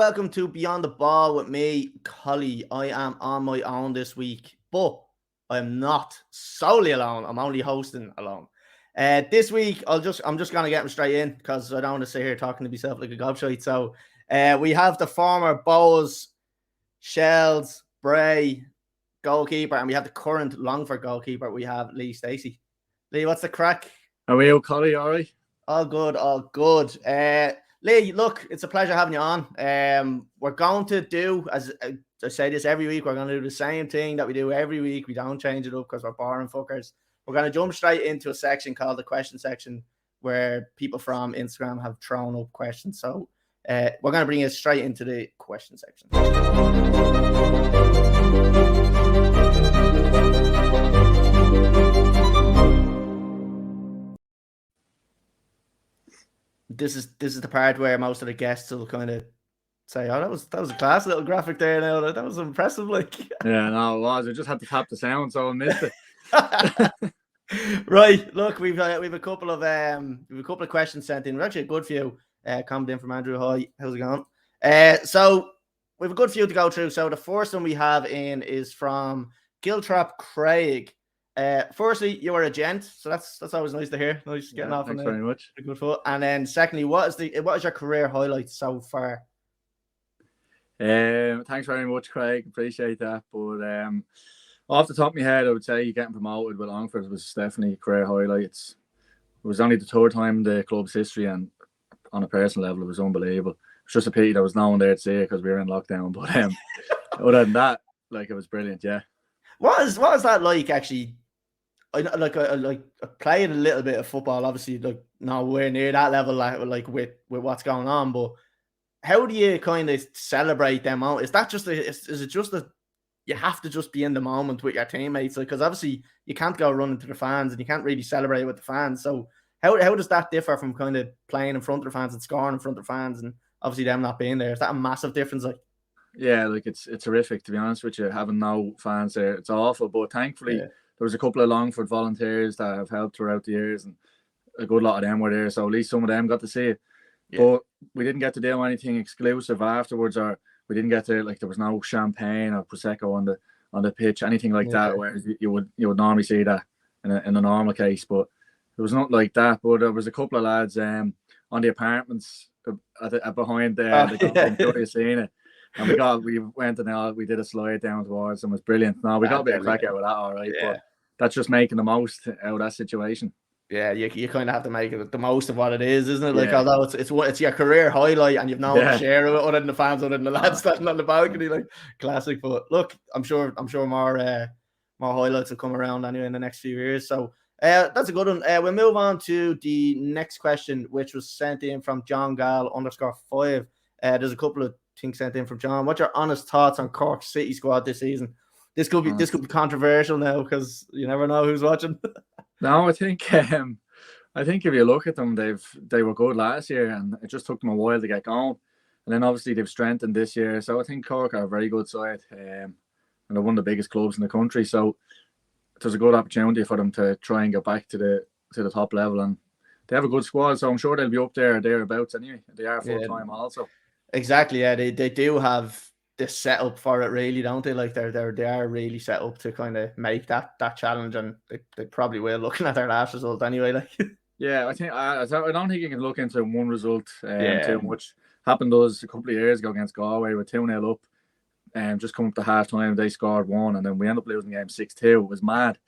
welcome to Beyond the Ball with me, Collie. I am on my own this week, but I'm not solely alone. I'm only hosting alone. This week, I'm just gonna get him straight in because I don't want to sit here talking to myself like a gobshite. So, we have the former Bohs, Shels, Bray goalkeeper, and we have the current Longford goalkeeper. We have Lee Steacy. Lee, what's the crack? How are you, Collie? All right? All good, all good. Lee, look, it's a pleasure having you on. We're going to do, as I say this every week, we're going to do the same thing that we do every week. We don't change it up because we're boring fuckers. We're going to jump straight into a section called the question section where people from Instagram have thrown up questions. So we're going to bring it straight into the question section. This is the part where most of the guests will kind of say, "Oh, that was a class little graphic there. Now that was impressive." Like, yeah, no, it was. I just had to tap the sound, so I missed it. Right. Look, we've a couple of questions sent in. We're actually a good few coming in from Andrew. Hi, how's it going? So we have a good few to go through. So the first one we have in is from Giltrap Craig. Firstly, you were a gent, so that's always nice to hear. Nice getting off. Thanks very much. A good foot. And then secondly, what is your career highlights so far? Thanks very much, Craig. Appreciate that. But off the top of my head, I would say getting promoted with Longford was definitely a career highlight. It was only the third time in the club's history, and on a personal level, it was unbelievable. It's just a pity there was no one there to see it because we were in lockdown. But other than that, like, it was brilliant. Yeah. What is that like? Actually, I played a little bit of football. Obviously, like nowhere near that level, like with what's going on. But how do you kind of celebrate them out? Is that just is it just that you have to just be in the moment with your teammates? Like, because obviously you can't go running to the fans and you can't really celebrate with the fans. So how does that differ from kind of playing in front of the fans and scoring in front of the fans and obviously them not being there? Is that a massive difference? Like, yeah, like it's horrific, to be honest with you, having no fans there. It's awful, but thankfully there was a couple of Longford volunteers that have helped throughout the years, and a good lot of them were there, so at least some of them got to see it. But we didn't get to do anything exclusive afterwards, or we didn't get to, like, there was no champagne or prosecco on the pitch, anything like that, whereas you would normally see that in a normal case. But there was nothing like that. But there was a couple of lads on the apartments behind the seeing it. And we went and we did a slide down towards them. It was brilliant. No, we got a bit of crack out of that, all right. Yeah. But that's just making the most out of that situation. Yeah, you kind of have to make it the most of what it is, isn't it? Like, although it's your career highlight and you've no one to share it with other than the fans, other than the lads standing on the balcony, like, classic. But look, I'm sure more highlights will come around anyway in the next few years. So that's a good one. We'll move on to the next question, which was sent in from John Gall _5. There's a couple of things sent in from John. What's your honest thoughts on Cork City squad this season? This could be controversial now because you never know who's watching. No, I think if you look at them, they were good last year, and it just took them a while to get going. And then obviously they've strengthened this year, so I think Cork are a very good side, and they're one of the biggest clubs in the country. So there's a good opportunity for them to try and get back to the top level, and they have a good squad. So I'm sure they'll be up there or thereabouts anyway. They are full time also. Exactly, yeah. They do have this set up for it, really, don't they? Like, they are really set up to kind of make that challenge, and they probably will, looking at their last result anyway. Like, yeah, I don't think you can look into one result too much. Happened to us a couple of years ago against Galway with 2-0 up, and just coming up to half time, they scored one, and then we ended up losing the game 6-2. It was mad.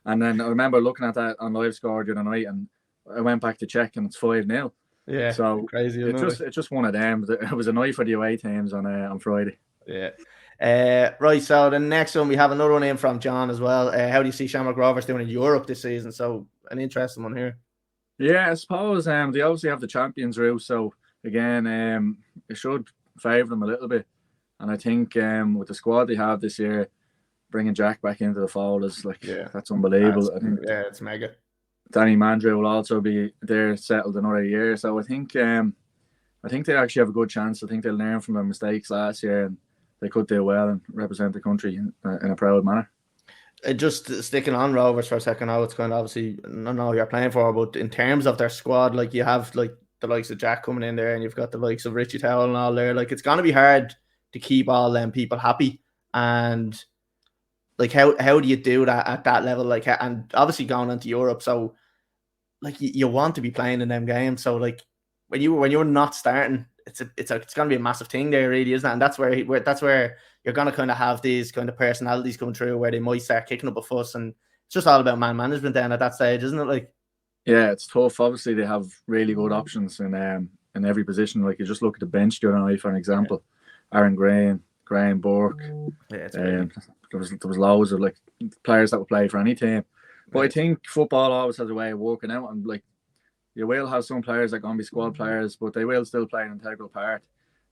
And then I remember looking at that on live score the other night, and I went back to check, and it's 5-0. Yeah, so crazy. It's just one of them. It was a night for the away teams on Friday. Yeah. Right. So the next one, we have another one in from John as well. How do you see Shamrock Rovers doing in Europe this season? So an interesting one here. Yeah, I suppose they obviously have the Champions route, so again, it should favour them a little bit. And I think with the squad they have this year, bringing Jack back into the fold is that's unbelievable. I think it's mega. Danny Mandre will also be there, settled another year. So I think they actually have a good chance. I think they'll learn from their mistakes last year, and they could do well and represent the country in a proud manner. Just sticking on Rovers for a second, now it's kind of obviously I don't know who you're playing for, but in terms of their squad, like, you have like the likes of Jack coming in there, and you've got the likes of Richie Towell and all there. Like, it's gonna be hard to keep all them people happy, and like how do you do that at that level? Like, and obviously going into Europe, so like you want to be playing in them games. So like when you're not starting, it's gonna be a massive thing there, really, isn't it? And that's where you're gonna kind of have these kind of personalities coming through, where they might start kicking up a fuss, and it's just all about man management then at that stage, isn't it? Like, yeah, it's tough. Obviously, they have really good options in every position. Like, you just look at the bench the other night, for an example. Aaron Graham Burke. Yeah, there was loads of like players that would play for any team. But I think football always has a way of working out, and like, you will have some players that are going to be squad players, but they will still play an integral part.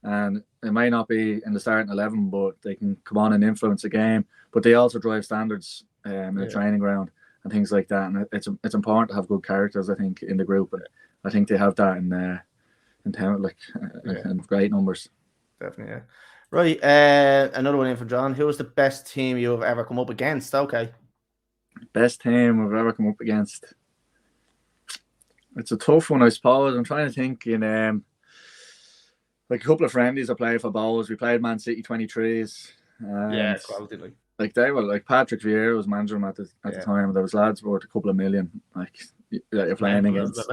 And it may not be in the starting 11, but they can come on and influence a game. But they also drive standards in the training ground and things like that. And it's important to have good characters, I think, in the group. And I think they have that in town, like in great numbers. Definitely, yeah. Right, another one in from John. Who was the best team you've ever come up against? Okay. Best team I've ever come up against. It's a tough one, I suppose. I'm trying to think in like a couple of friendlies I played for Bohs. We played Man City 23s. Yeah, quality. Like they were like Patrick Vieira was manager at the time. There was lads worth a couple of million like that you're playing against.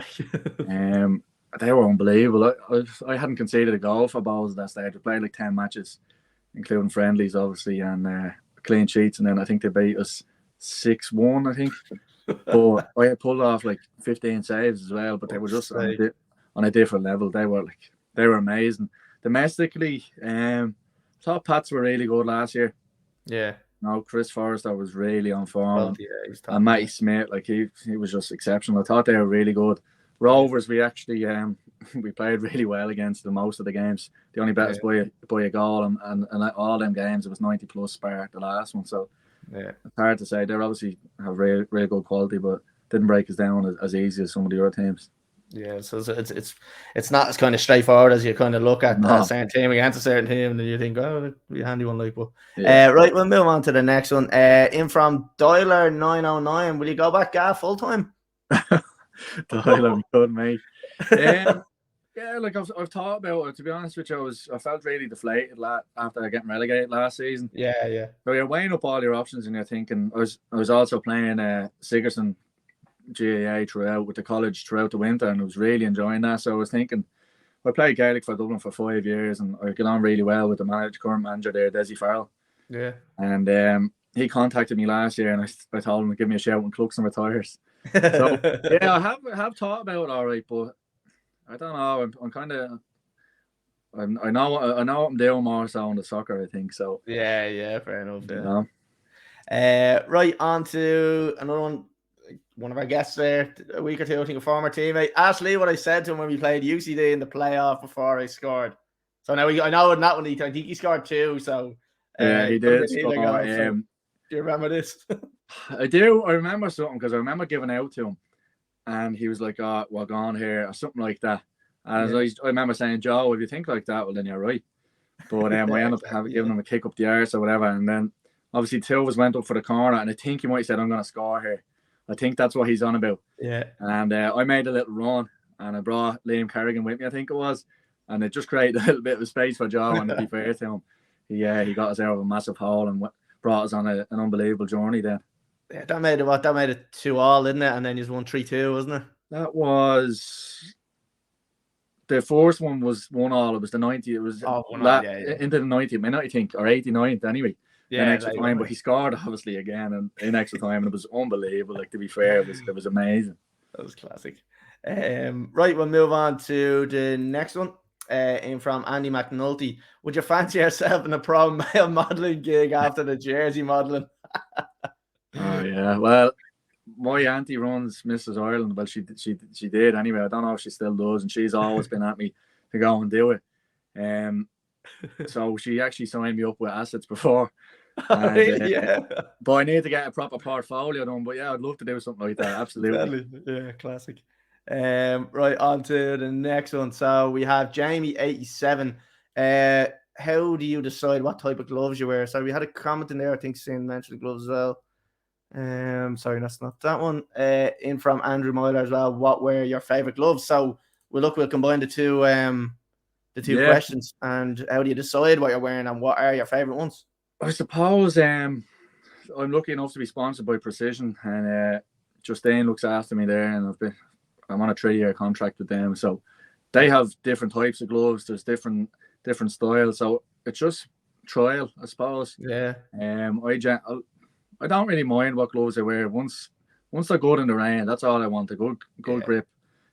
They were unbelievable. I hadn't conceded a goal for Bohs at that stage. We played like 10 matches, including friendlies, obviously, and clean sheets. And then I think they beat us 6-1, I think. But I had pulled off like 15 saves as well. But they were just on a different level. They were amazing. Domestically, thought Pats were really good last year. Yeah. No, Chris Forrester was really on form. And Matty Smith, like he was just exceptional. I thought they were really good. Rovers, we actually we played really well against them most of the games. They only bet us by a goal, and all them games it was 90+ bar the last one. So it's hard to say. They obviously have really good quality, but didn't break us down as easy as some of the other teams. Yeah, so it's not as kind of straightforward as you kind of look at a certain team against a certain team, and then you think, oh, it'd be a handy one, like. But right, we'll move on to the next one. In from Doyler 909, will you go back full time? Doyler, good mate. Yeah, like I've thought about it. To be honest with you, I felt really deflated after getting relegated last season. Yeah. So you're weighing up all your options, and you're thinking. I was also playing Sigerson GAA throughout with the college throughout the winter, and I was really enjoying that. So I was thinking, I played Gaelic for Dublin for 5 years, and I got on really well with the current manager there, Desi Farrell. Yeah. And he contacted me last year, and I told him to give me a shout when Cluxon retires. So yeah, I have thought about it all right, but I don't know. I'm kind of I know what I'm doing more so on the soccer, I think. So yeah, fair enough. Yeah. Right, on to another one. One of our guests there a week or two, I think a former teammate, asked Lee what I said to him when we played UCD in the playoff before I scored. So now I know in that one I think he scored 2. So yeah, he did. Do you remember this? I do. I remember something because I remember giving out to him, and he was like, "Oh, we're gone here," or something like that. And I remember saying, "Joe, if you think like that, well then you're right." But I ended up giving him a kick up the arse or whatever, and then obviously 2 of us went up for the corner, and I think he might have said, "I'm going to score here." I think that's what he's on about. Yeah. And I made a little run, and I brought Liam Kerrigan with me, I think it was, and it just created a little bit of a space for Joe. And to be fair to him, he got us out of a massive hole and brought us on an unbelievable journey then. Yeah, that made it 2-2, didn't it? And then you won 3-2, wasn't it? That was the first one was 1-1. It was the 90. It was into the 90 minute, I think, or 89th anyway. Yeah, extra time, but he scored obviously again and in extra time, and it was unbelievable. Like, to be fair, it was amazing. That was classic. Right, we'll move on to the next one. In from Andy McNulty. Would you fancy yourself in a pro male modelling gig after the jersey modelling? Oh yeah, well, my auntie runs Mrs. Ireland. Well, she did anyway. I don't know if she still does, and she's always been at me to go and do it. So she actually signed me up with assets before. And, but I need to get a proper portfolio done. But yeah, I'd love to do something like that. Absolutely. Yeah, classic. Right, on to the next one. So we have Jamie 87. How do you decide what type of gloves you wear? So we had a comment in there, I think, saying mentioned gloves as well. Sorry, that's not that one. In from Andrew Myler as well. What were your favorite gloves? So we'll combine the two questions. And how do you decide what you're wearing, and what are your favorite ones? I suppose I'm lucky enough to be sponsored by Precision, and Justine looks after me there, and I'm on a 3-year contract with them, so they have different types of gloves. There's different styles, so it's just trial, I suppose. Yeah. I don't really mind what gloves I wear. Once they're good in the rain, that's all I want. A good grip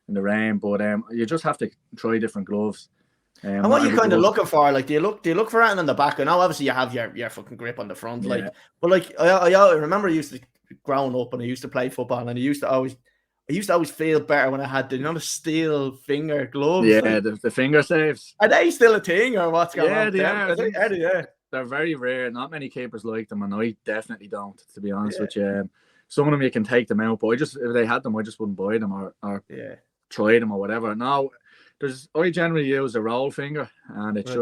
in the rain. But you just have to try different gloves. And what are you kind of looking for? Like, do you look for anything on the back? I know obviously you have your fucking grip on the front, but like I remember I used to growing up and I used to play football, and I used to always feel better when I had the steel finger gloves. Yeah, like, the finger saves. Are they still a thing, or what's going on? Yeah, they are. Yeah. They're very rare. Not many keepers like them, and I definitely don't, to be honest with you. Some of them you can take them out, but if they had them, I just wouldn't buy them or try them or whatever. Now, I generally use a roll finger, and it's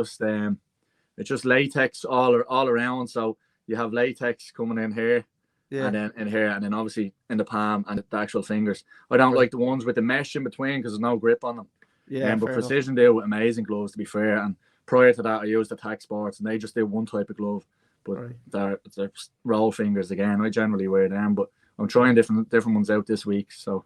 just latex all around. So you have latex coming in here, and then in here, and then obviously in the palm and the actual fingers. I don't like the ones with the mesh in between because there's no grip on them. Yeah, but Precision do amazing gloves, to be fair. And prior to that, I used Attack Sports, and they just do one type of glove, but they're roll fingers again. I generally wear them, but I'm trying different ones out this week. So,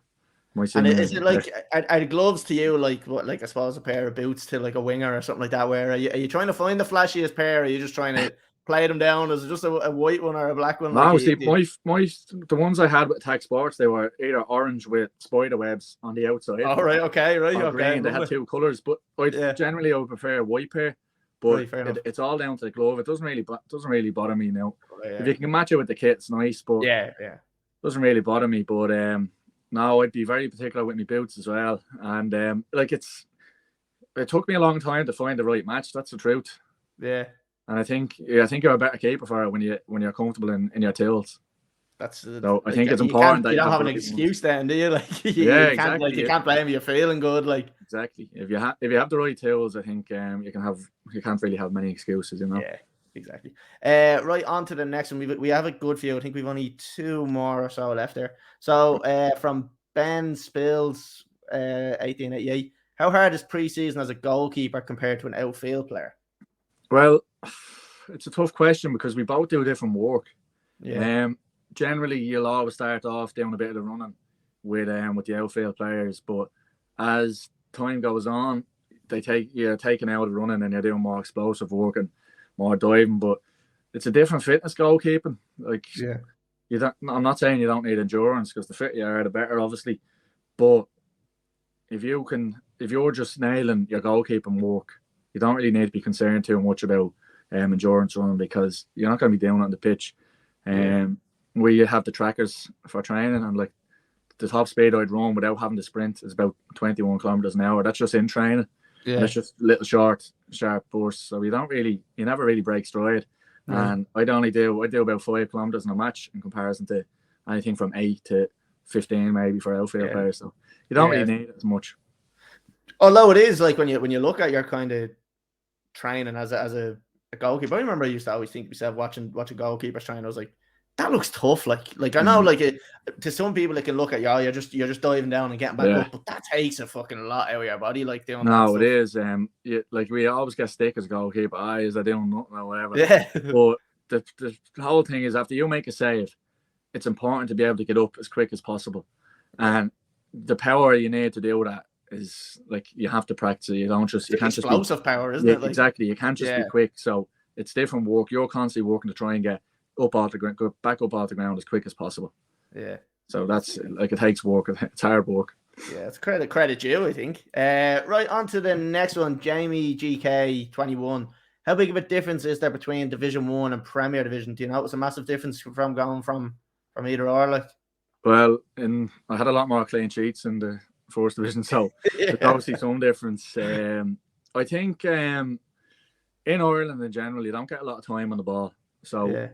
and is it like are the gloves to you like what? Like I suppose a pair of boots to like a winger or something like that? Where are you trying to find the flashiest pair? Or are you just trying to play them down? Is it just a white one or a black one? No, see, the ones I had with Attack Sports, they were either orange with spider webs on the outside. Oh, right, okay. Green. They had two colours, but generally I would prefer a white pair. But it's all down to the glove. It doesn't really bother me now. If you can match it with the kit, it's nice. But it doesn't really bother me. But no, I'd be very particular with my boots as well. And it took me a long time to find the right match. That's the truth. Yeah. And I think you're a better keeper for it when you're comfortable in your tools. So I think it's important that you don't have an excuse then, do you? Like you can't blame me. You're feeling good, like exactly. If you have the right tools, I think you can't really have many excuses, you know. Yeah, exactly. Right on to the next one. We have a good few. I think we've only 2 more or so left there. So from Ben Spills, 1888. How hard is preseason as a goalkeeper compared to an outfield player? Well, it's a tough question because we both do different work. Yeah. Generally, you'll always start off doing a bit of the running with the outfield players, but as time goes on, you're taking out of running and you're doing more explosive work and more diving. But it's a different fitness goalkeeping. Like, I'm not saying you don't need endurance, because the fitter you are, the better, obviously. But if you're just nailing your goalkeeping work, you don't really need to be concerned too much about endurance running, because you're not going to be down on the pitch. We have the trackers for training, and like the top speed I'd run without having to sprint is about 21 kilometers an hour. That's just in training. Yeah, and it's just little sharp bursts. So you never really break stride. And I do about 5 kilometers in a match in comparison to anything from 8 to 15 maybe for outfield players. So you don't really need it as much. Although it is like when you look at your kind of training as a goalkeeper, I remember I used to always think to myself watching goalkeepers train, I was like, that looks tough. Like I know, to some people it can look at you're just diving down and getting back up, but that takes a fucking lot out of your body. Like doing no, it is. Like we always get stick as goalkeeper. Is I doing nothing or whatever. Yeah. But the whole thing is, after you make a save, it's important to be able to get up as quick as possible, and the power you need to do that is like you have to practice it. You can't just explosive power, isn't it? Like, exactly. You can't just be quick. So it's different work. You're constantly working to try and get up off the ground, go back up off the ground as quick as possible. Yeah. So that's like, it takes work. It's hard work. Yeah, it's credit due, I think. Right on to the next one, Jamie GK 21. How big of a difference is there between Division 1 and Premier Division? Do you know it was a massive difference from going from either or? Like, well, I had a lot more clean sheets in the First Division, so there's obviously some difference. I think in Ireland in general, you don't get a lot of time on the ball. So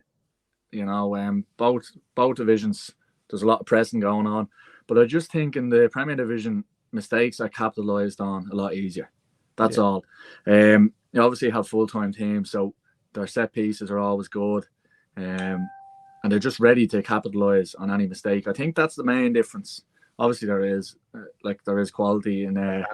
you know, both divisions, there's a lot of pressing going on. But I just think in the Premier Division, mistakes are capitalised on a lot easier. That's all. You obviously have full-time teams, so their set pieces are always good. And they're just ready to capitalise on any mistake. I think that's the main difference obviously there is quality in there.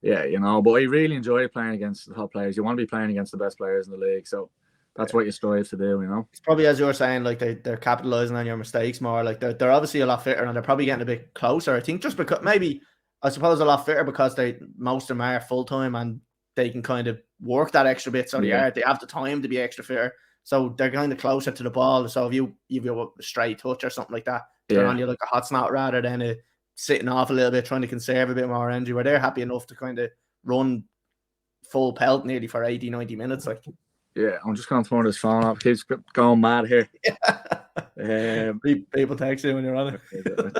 Yeah, you know. But I really enjoy playing against the top players. You want to be playing against the best players in the league, so that's what you strive to do, you know. It's probably, as you were saying, like they're capitalizing on your mistakes more. Like they're obviously a lot fitter, and they're probably getting a bit closer. I think just because maybe, I suppose, a lot fitter because most of them are full time and they can kind of work that extra bit. So they have the time to be extra fitter. So they're kind of closer to the ball. So if you a straight touch or something like that, they're on you like a hot snot rather than sitting off a little bit, trying to conserve a bit more energy, where they're happy enough to kind of run full pelt nearly for 80, 90 minutes. Like, yeah, I'm just going to turn this phone off. Keeps going mad here. People text you when you're on it.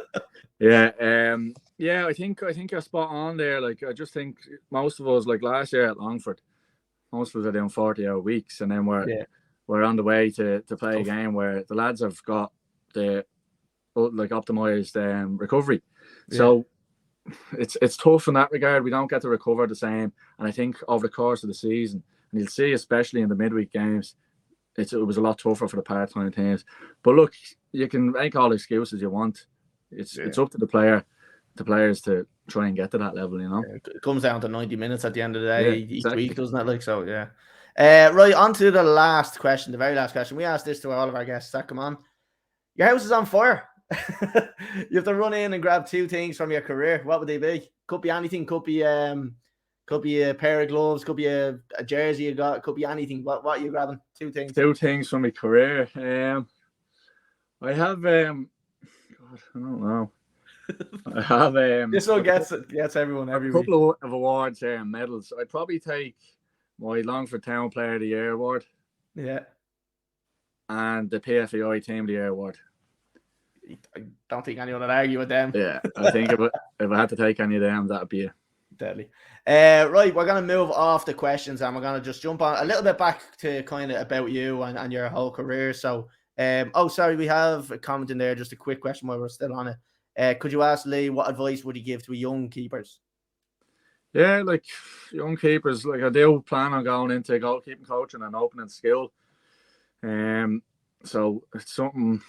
Yeah, I think you're spot on there. Like, I just think most of us, like last year at Longford, most of us are doing 40-hour weeks, and then we're on the way to play a game where the lads have got the optimized recovery. So it's tough in that regard. We don't get to recover the same, and I think over the course of the season, and you'll see especially in the midweek games, it was a lot tougher for the part-time teams. But look, you can make all the excuses you want. It's up to the players to try and get to that level, you know. It comes down to 90 minutes at the end of the day each week, doesn't it? Like, so right, on to the last question, the very last question. We asked this to all of our guests. Come on, your house is on fire. You have to run in and grab 2 things from your career. What would they be? Could be anything. Could be a pair of gloves. Could be a jersey you got. Could be anything. What are you grabbing? 2 things. 2 things from my career. I have God, I don't know. I have this one gets everyone every week. A couple of awards here and medals. I'd probably take my Longford Town Player of the Year award. Yeah. And the PFAI Team of the Year award. I don't think anyone would argue with them. Yeah, I think if I had to take any of them, that'd be it. Deadly. Right, we're going to move off the questions and we're going to just jump on a little bit back to kind of about you and your whole career. So, sorry, we have a comment in there, just a quick question while we're still on it. Could you ask Lee, what advice would he give to young keepers? Yeah, like young keepers, like I do plan on going into goalkeeping coaching and opening skill. So it's something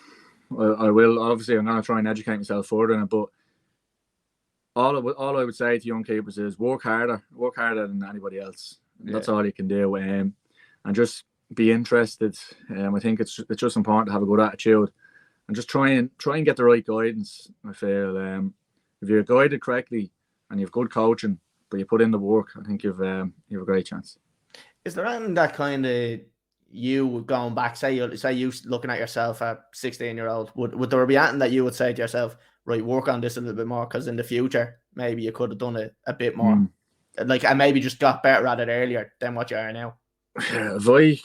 I will, obviously I'm going to try and educate myself further in it, but all I would say to young keepers is work harder than anybody else. That's all you can do, and just be interested. I think it's just important to have a good attitude and just try and get the right guidance. I feel if you're guided correctly and you've good coaching, but you put in the work, I think you've a great chance. Is there anything that kind of you going back, say you looking at yourself at 16-year-old, would there be anything that you would say to yourself, right, work on this a little bit more, because in the future maybe you could have done it a bit more, like, and maybe just got better at it earlier than what you are now? If I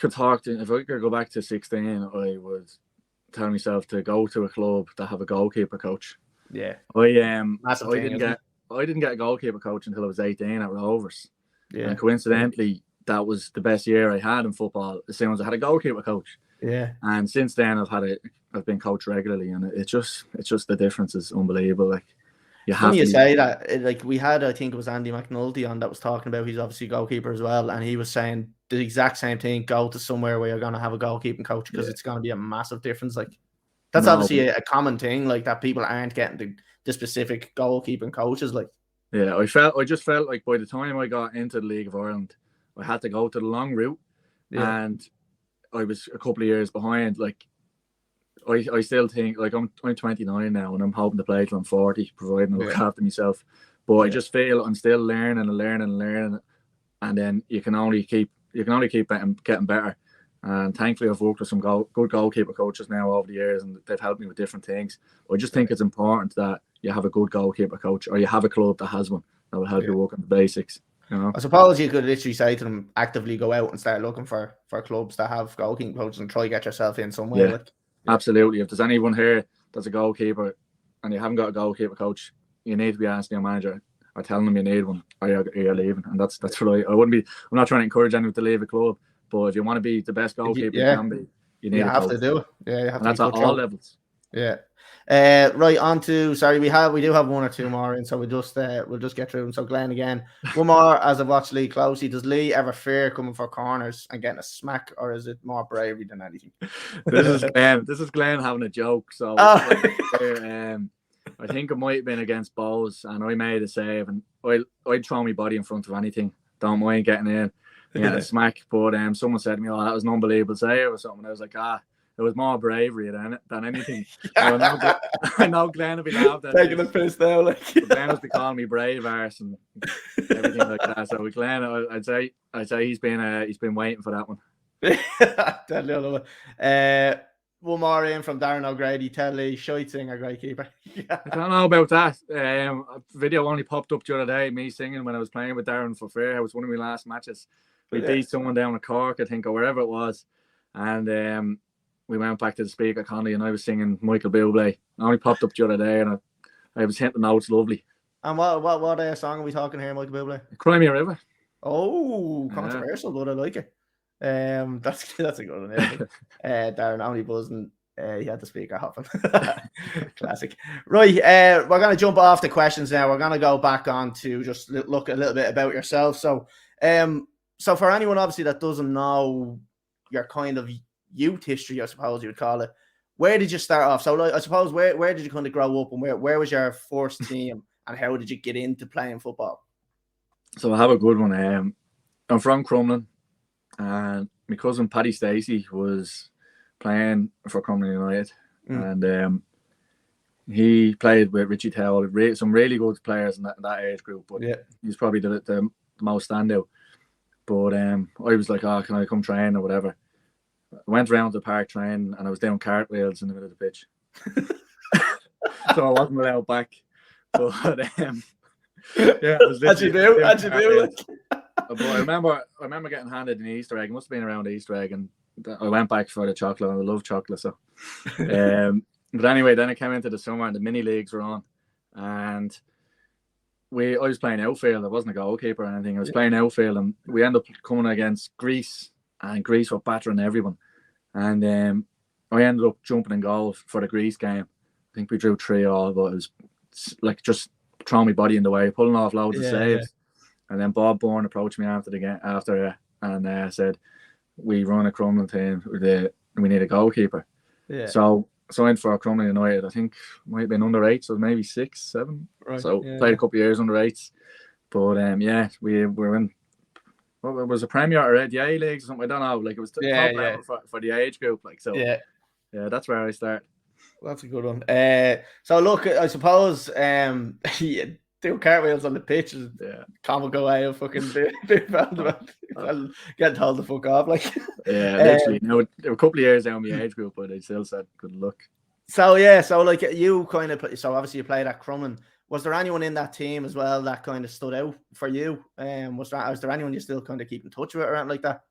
could go back to 16, I would tell myself to go to a club that have a goalkeeper coach. Yeah, I didn't get a goalkeeper coach until I was 18 at Rovers. Yeah, and coincidentally, that was the best year I had in football as soon as I had a goalkeeper coach. Yeah, and since then I've been coached regularly, and it's just the difference is unbelievable. Like, you say that, like, we had, I think it was Andy McNulty on that was talking about, he's obviously a goalkeeper as well, and he was saying the exact same thing: go to somewhere where you're going to have a goalkeeping coach, because it's going to be a massive difference. Like, that's obviously a common thing, like, that people aren't getting the specific goalkeeping coaches. Like, yeah, I just felt like by the time I got into the League of Ireland, I had to go to the long route, and I was a couple of years behind. Like, I still think, like, I'm 29 now, and I'm hoping to play till I'm 40, providing I look after myself. But I just feel I'm still learning, and then you can only keep getting better. And thankfully, I've worked with some good goalkeeper coaches now over the years, and they've helped me with different things. But I just think it's important that you have a good goalkeeper coach, or you have a club that has one that will help you work on the basics. You know? I suppose you could literally say to them, actively go out and start looking for clubs that have goalkeeping coaches and try to get yourself in somewhere. Yeah, absolutely. If there's anyone here that's a goalkeeper and you haven't got a goalkeeper coach, you need to be asking your manager or telling them you need one, or you're leaving. And that's what I'm not trying to encourage anyone to leave a club, but if you want to be the best goalkeeper you can be, you need have to do it. Yeah, you have to. That's at all levels. Yeah. Right, on to, sorry, we do have one or two more in, so we'll just get through them. So Glenn again, one more. As I've watched Lee closely, does Lee ever fear coming for corners and getting a smack, or is it more bravery than anything? This is Glenn having a joke. So I I think it might have been against Bohs, and I made a save, and I'd throw my body in front of anything. Don't mind getting in, getting a smack. But someone said to me, "Oh, that was an unbelievable save" or something. I was like, it was more bravery than anything. I know Glenn will be laughing at taking the piss now, like Glenn was be calling me brave arse and everything like that. So with Glenn, I'd say he's been waiting for that one. Tell you one more in from Darren O'Grady. Tell Lee, shite singer, great keeper. I don't know about that. A video only popped up the other day, me singing when I was playing with Darren for Fair. It was one of my last matches. We beat someone down at Cork, I think, or wherever it was. And we went back to the speaker, Conley, and I was singing Michael Bublé. It only popped up the other day, and I was hitting the notes lovely. And what song are we talking here, Michael Bublé? Cry Me a River. Oh, controversial, but I like it. That's a good one. Darren only buzzing. He had the speaker hopping. Classic. Right, we're going to jump off the questions now. We're going to go back on to just look a little bit about yourself. So for anyone obviously that doesn't know your kind of youth history, I suppose you would call it, where did you start off? So I suppose where did you kind of grow up, and where was your first team, and how did you get into playing football? So I have a good one. I'm from Crumlin, and my cousin Paddy Steacy was playing for Crumlin United, and he played with Richie Towell, some really good players in that age group, but he's probably the most standout. But I was like, can I come train or whatever? I went around the park training, and I was doing cartwheels in the middle of the pitch. So I wasn't allowed back. But yeah, I was how'd you do? But I remember getting handed an Easter egg. It must have been around Easter egg, and I went back for the chocolate, and I love chocolate. So, but anyway, then it came into the summer, and the mini leagues were on, and I was playing outfield. I wasn't a goalkeeper or anything. I was playing outfield, and we ended up coming against Greece, and Greece were battering everyone. And I ended up jumping in goal for the Greece game. I think we drew 3-3, but it was like just throwing my body in the way, pulling off loads of saves. And then Bob Bourne approached me after the game, and said, "We run a Crumlin team. We need a goalkeeper." Yeah. So I went for Crumlin United. I think it might have been under 8, so maybe 6, 7. Right. So played a couple of years under 8s. But we were in. What was a Premier or the A Leagues or something? I don't know. Like it was top level for the age group. Like so. Yeah, that's where I started. That's a good one. So look, I suppose do cartwheels on the pitch is comical way of fucking getting told to fuck off. Like literally. There were a couple of years down my age group, but they still said good luck. So like you kind of so obviously you played at Crumlin. Was there anyone in that team as well that kind of stood out for you? Was there anyone you still kind of keep in touch with or anything like that?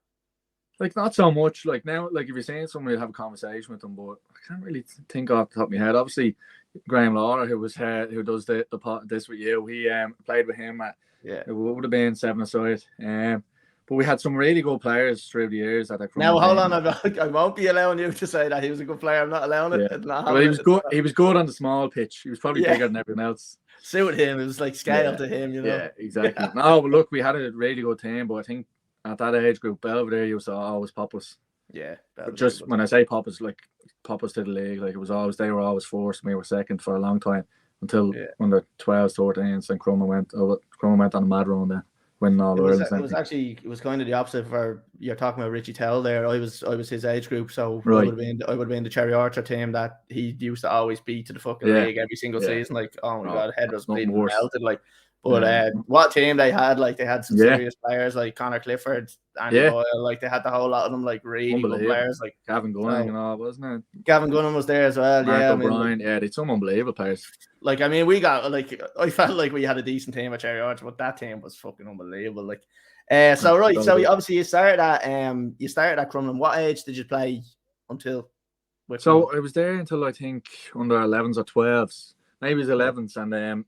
Like not so much. Like now, like if you're saying someone, you'll have a conversation with them, but I can't really think off the top of my head. Obviously, Graham Lawler, who does this with you, he played with him at it would have been 7-a-side. But we had some really good players through the years at that. Now hold on, I won't be allowing you to say that he was a good player. I'm not allowing it. Well, he was good. He was good on the small pitch. He was probably bigger than everyone else. Suit him. It was like scale to him, you know. Yeah, exactly. No, but look, we had a really good team, but I think at that age group, Belvedere used to always pop us. Yeah. Just when I say pop us, like pop us to the league, like it was always they were always first, and we were second for a long time until under 12s, 13s, and Crumlin went on a mad run then. Winning all the Ireland. It was kind of the opposite for you're talking about Richie Towell there. I was his age group, so I would have been the Cherry Archer team that he used to always beat to the fucking league every single season. Like, oh my god, head was bleeding melted. Like, but what team they had? Like, they had some serious players like Connor Clifford, Andy Boyle. Like, they had the whole lot of them. Like, really good players. Like Gavin Gunnan and all, wasn't it? Gavin Gunnan was there as well. Mark O'Brien. They had some unbelievable players. Like, I mean, we got like I felt like we had a decent team at Cherry Archer, but that team was fucking unbelievable. Like, so obviously you started at Crumlin. What age did you play until? So I was there until I think under 11s or 12s, maybe it was 11s, and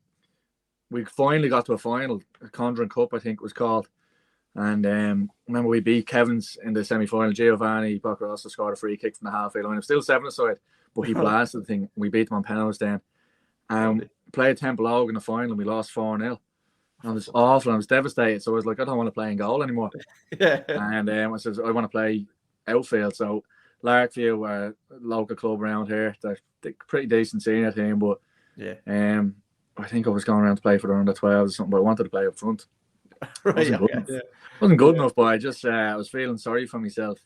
we finally got to a final, a Condren Cup, I think it was called. And remember we beat Kevin's in the semi-final. Giovanni Boccarossa scored a free kick from the halfway line. It was still 7-a-side, but he blasted the thing. We beat them on penalties then. Played Temple Oak in the final, and we lost 4-0. And it was awful. I was devastated. So I was like, I don't want to play in goal anymore. And I said, I want to play outfield. So Larkview, a local club around here, they're pretty decent senior team, but Yeah. I think I was going around to play for the under 12s or something, but I wanted to play up front. Right. Wasn't good enough. Wasn't good enough, but I just I was feeling sorry for myself.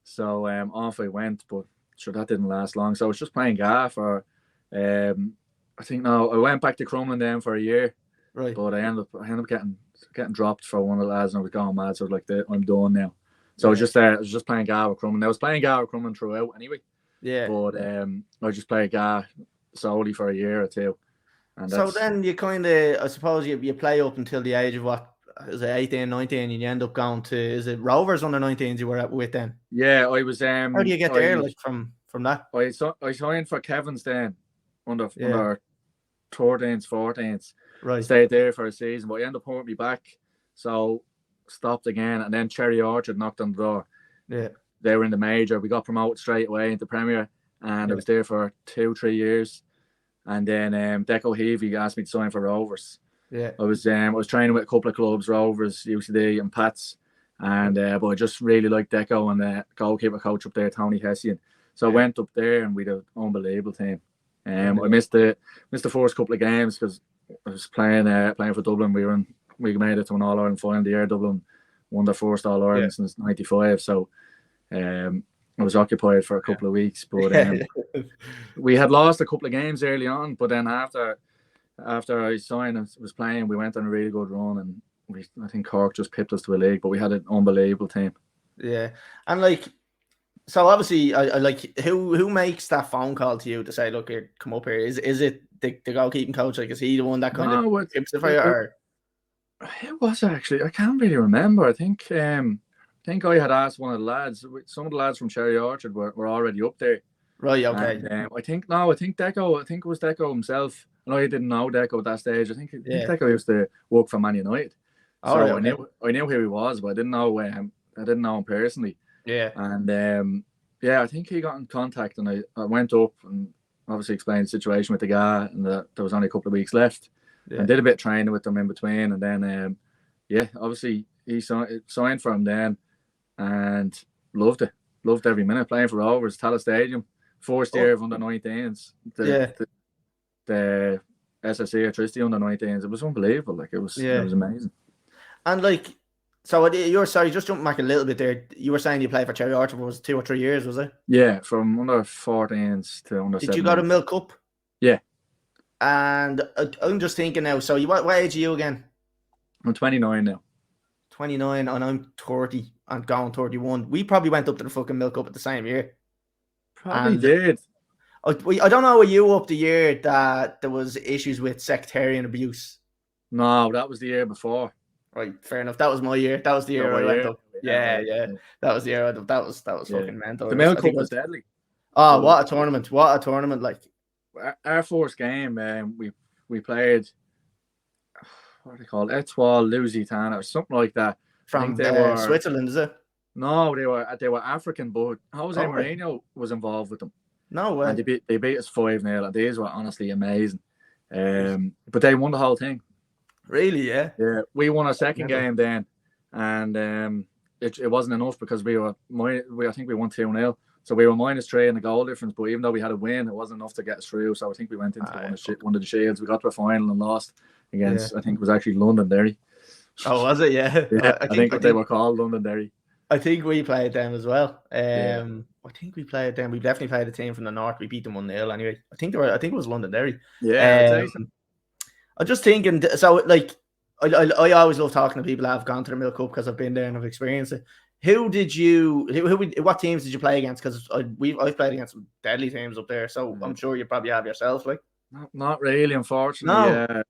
So off I went, but sure that didn't last long. So I was just playing gaff for I think I went back to Crumlin then for a year. Right. But I ended up getting dropped for one of the lads and I was going mad, so I was like I'm done now. So I was just playing gaff with Crumlin. I was playing gaff with Crumlin throughout anyway. Yeah. But I just played gaff solely for a year or two. And so then you kind of, I suppose you play up until the age of what is it, 18, 19, and you end up going to, is it Rovers under 19s you were with then? Yeah, I was. How do you get there, like from that? I signed for Kevin's then under 13s, 14s. Right. Stayed there for a season, but I ended up hurting me back, so stopped again. And then Cherry Orchard knocked on the door. Yeah. They were in the major. We got promoted straight away into Premier, and I was there for 2-3 years. And then Deco Heavey asked me to sign for Rovers. Yeah. I was training with a couple of clubs, Rovers, UCD, and Pats, and but I just really liked Deco and the goalkeeper coach up there, Tony Hessian. So I went up there, and we had an unbelievable team. I missed the first couple of games because I was playing for Dublin. We made it to an All-Ireland final the year. Dublin won their first All-Ireland since '95. So I was occupied for a couple of weeks, but we had lost a couple of games early on. But then after I signed and was playing, we went on a really good run, and I think Cork just pipped us to a league. But we had an unbelievable team. Yeah, and so obviously, I like who makes that phone call to you to say, look here, come up here? Is it the goalkeeping coach? Like, is he the one that kind of tips it for you? Or? It was actually, I can't really remember. I think I had asked one of the lads. Some of the lads from Cherry Orchard were already up there. Right. Okay. And, I think Deco. I think it was Deco himself. I know he didn't know Deco at that stage. I think Deco used to work for Man United. So I knew who he was, but I didn't know him personally. Yeah. And I think he got in contact, and I went up and obviously explained the situation with the guy, and that there was only a couple of weeks left, and did a bit of training with them in between, and then obviously he signed for him then, and loved it. Loved every minute playing for Rovers, Tallaght Stadium, first year of under 19s. The SSE electricity under 19s. It was unbelievable. Like it was amazing. And so you're sorry, just jumping back a little bit there. You were saying you played for Cherry Orchard for 2 or 3 years, was it? Yeah, from under 14s to under 17s. Did you go to Milk Cup? Yeah. And I'm just thinking now. So what age are you again? I'm 29 now. 29, and I'm 30 and going 31. We probably went up to the fucking Milk Cup at the same year. Probably did. I don't know, were you up the year that there was issues with sectarian abuse? No, that was the year before. Right, fair enough. That was my year. That was the year I went up. Yeah. That was the year. That was fucking mental. The Milk Cup was deadly. Oh, what a tournament! What a tournament! Like our first game, we played. What do they call it? Etoile Lusitana or something like that. From Switzerland, is it? No, they were African, but Jose Mourinho was involved with them. No way. And they beat us 5-0, and these were honestly amazing. But they won the whole thing. Really? Yeah. Yeah, we won our second game then, and it wasn't enough because I think we won 2-0. So we were -3 in the goal difference, but even though we had a win, it wasn't enough to get us through. So I think we went into one of the shields. We got to a final and lost against, I think it was actually Londonderry. Oh, was it? Yeah. I think they were called Londonderry. I think we played them as well. I think we played them. We definitely played a team from the north. We beat them 1-0 anyway. I think it was Londonderry. Yeah. I'm just thinking. So like, I always love talking to people that have gone to the Milk Cup because I've been there and I've experienced it. What teams did you play against? Because I've played against some deadly teams up there. So I'm sure you probably have yourself. Like, not really, unfortunately. No.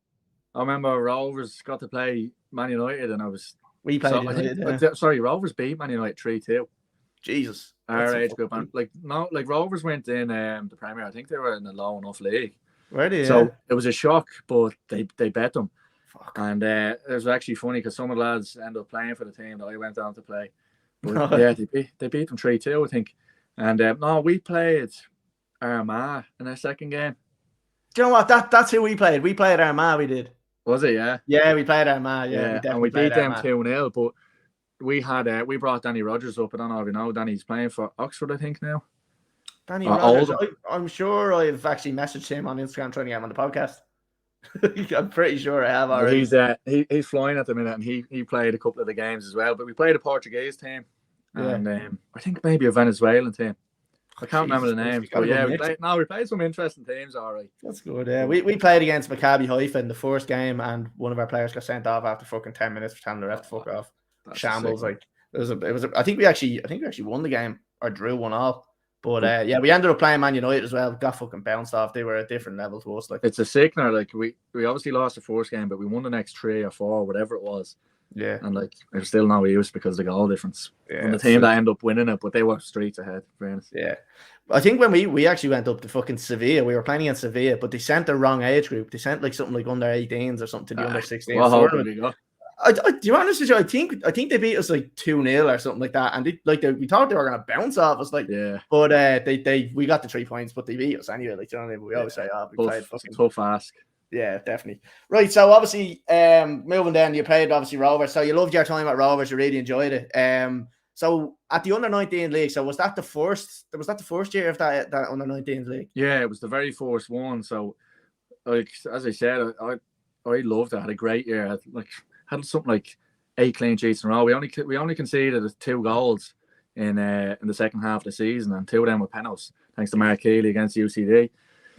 I remember Rovers got to play Man United, and we played United. Rovers beat Man United 3-2. Jesus, our age group, and Rovers went in the Premier. I think they were in a low enough league. Really? So it was a shock, but they bet them. Fuck. And it was actually funny because some of the lads ended up playing for the team that I went on to play. But they beat them 3-2, I think. And we played Armagh in our second game. Do you know what? That's who we played. We played Armagh. We did. Was it? Yeah. Yeah, we played Armagh. Yeah, and we beat them 2-0. But we brought Danny Rogers up. I don't know if you know. Danny's playing for Oxford, I think now. Danny Rogers. I'm sure I've actually messaged him on Instagram trying to get him on the podcast. I'm pretty sure I have already. He's flying at the minute, and he played a couple of the games as well. But we played a Portuguese team, and I think maybe a Venezuelan team. I can't remember the names, but yeah, we played some interesting teams. All right, that's good. Yeah, we played against Maccabi Haifa in the first game, and one of our players got sent off after fucking 10 minutes for telling the ref to fuck off. Shambles. Like it was. I think we actually won the game or drew 1-1. But yeah, we ended up playing Man United as well. Got fucking bounced off. They were a different level to us. Like it's a sickener. Like we obviously lost the first game, but we won the next 3 or 4, whatever it was. Yeah, and like there's still no use because of the goal difference. Yeah, and the team that ended up winning it, but they were streets ahead. Yeah, I think when we actually went up to fucking Sevilla, we were playing against Sevilla, but they sent the wrong age group. They sent like something like under 18s or something to the under 16s. Did we go? To be honest with you, I think they beat us like 2-0 or something like that, and we thought they were gonna bounce off us, like but we got the 3 points, but they beat us anyway. Like, you know what I mean? We always say, we played fucking tough ask. Yeah, definitely. Right, so obviously, moving down, you played obviously Rovers, so you loved your time at Rovers, you really enjoyed it. So at the under-19 league, so was that the first year of that under-19 league? Yeah, it was the very first one. So, like as I said, I loved it. I had a great year. Had something like 8 clean sheets in a row. We only conceded 2 goals in the second half of the season, and 2 of them were penalties, thanks to Mark Keeley against UCD.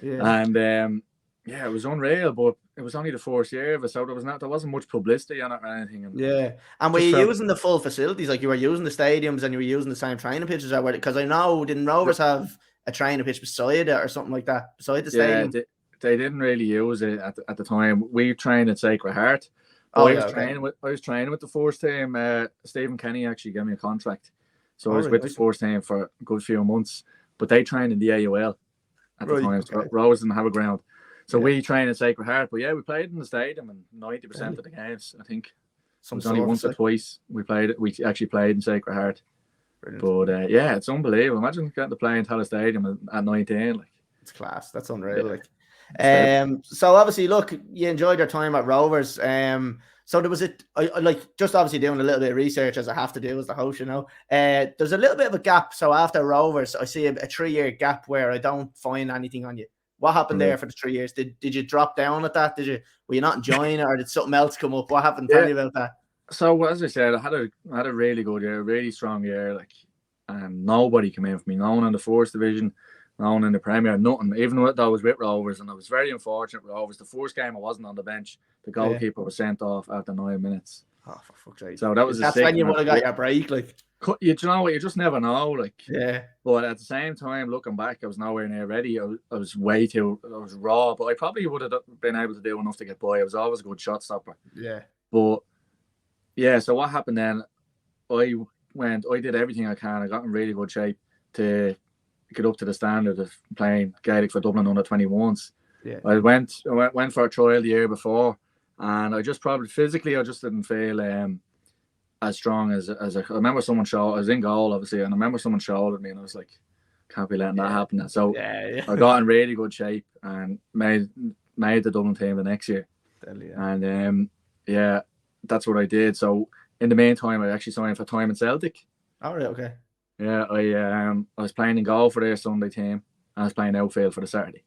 Yeah. And it was unreal, but it was only the first year of it, so there wasn't much publicity on it or anything. And were you using the full facilities? Like you were using the stadiums and you were using the same training pitches? Because I know, didn't Rovers have a training pitch beside it or something like that, beside the stadium? Yeah, they didn't really use it at the time. We trained at Sacred Heart. I was training with the first team. Stephen Kenny actually gave me a contract, so I was with the first team for a good few months. But they trained in the AUL at the time. So Rovers didn't have a ground, so we trained at Sacred Heart. But yeah, we played in the stadium, and 90% of the games, I think, it was only once or twice we played it. We actually played in Sacred Heart. Brilliant. But yeah, it's unbelievable. Imagine getting to play in Tallaght Stadium at 19. Like, it's class. That's unreal. Like. So obviously, look, you enjoyed your time at Rovers. So there was just obviously doing a little bit of research, as I have to do as the host, you know. There's a little bit of a gap. So after Rovers, I see a 3-year gap where I don't find anything on you. What happened there for the 3 years? Did you drop down at that? Were you not enjoying it, or did something else come up? What happened? Tell me about that. So as I said, I had a really good year, really strong year. Like, and nobody came in for me. No one in the first division. No one in the Premier, nothing. Even though I was with Rovers, and I was very unfortunate with Rovers. The first game I wasn't on the bench. The goalkeeper was sent off after 9 minutes. Oh, for fuck's sake! So that was that's when you would have got your break, like. You know what? You just never know, like. Yeah. But at the same time, looking back, I was nowhere near ready. I was raw, but I probably would have been able to do enough to get by. I was always a good shot stopper. Yeah. But yeah, so what happened then? I did everything I can. I got in really good shape to get up to the standard of playing Gaelic for Dublin under 21s. Yeah. I went for a trial the year before, and I just probably physically I just didn't feel as strong as I remember. Someone I was in goal obviously, and I remember someone shouldered me, and I was like, can't be letting that happen. So I got in really good shape and made the Dublin team the next year. And that's what I did. So in the meantime, I actually signed for time in Celtic. All right, okay. Yeah, I was playing in goal for their Sunday team, and I was playing outfield for the Saturday.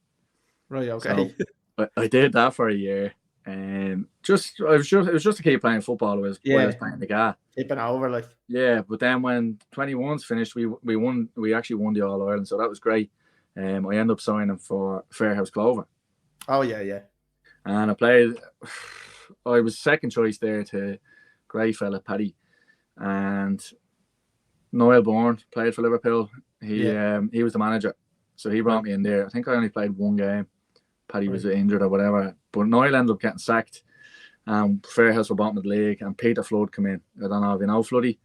Right, okay. So I did that for a year, and it was just to keep playing football. I was playing the guy. Tipping over, like. Yeah, but then when 21s finished, we actually won the All Ireland, so that was great. I ended up signing for Fairhouse Clover. Oh yeah. And I was second choice there to great fella Paddy, and Niall Bourne played for Liverpool. He was the manager, so he brought me in there. I think I only played 1 game. Paddy was injured or whatever, but Niall ended up getting sacked. Fairhouse were bottom of the league, and Peter Flood came in. I don't know if you know Floody.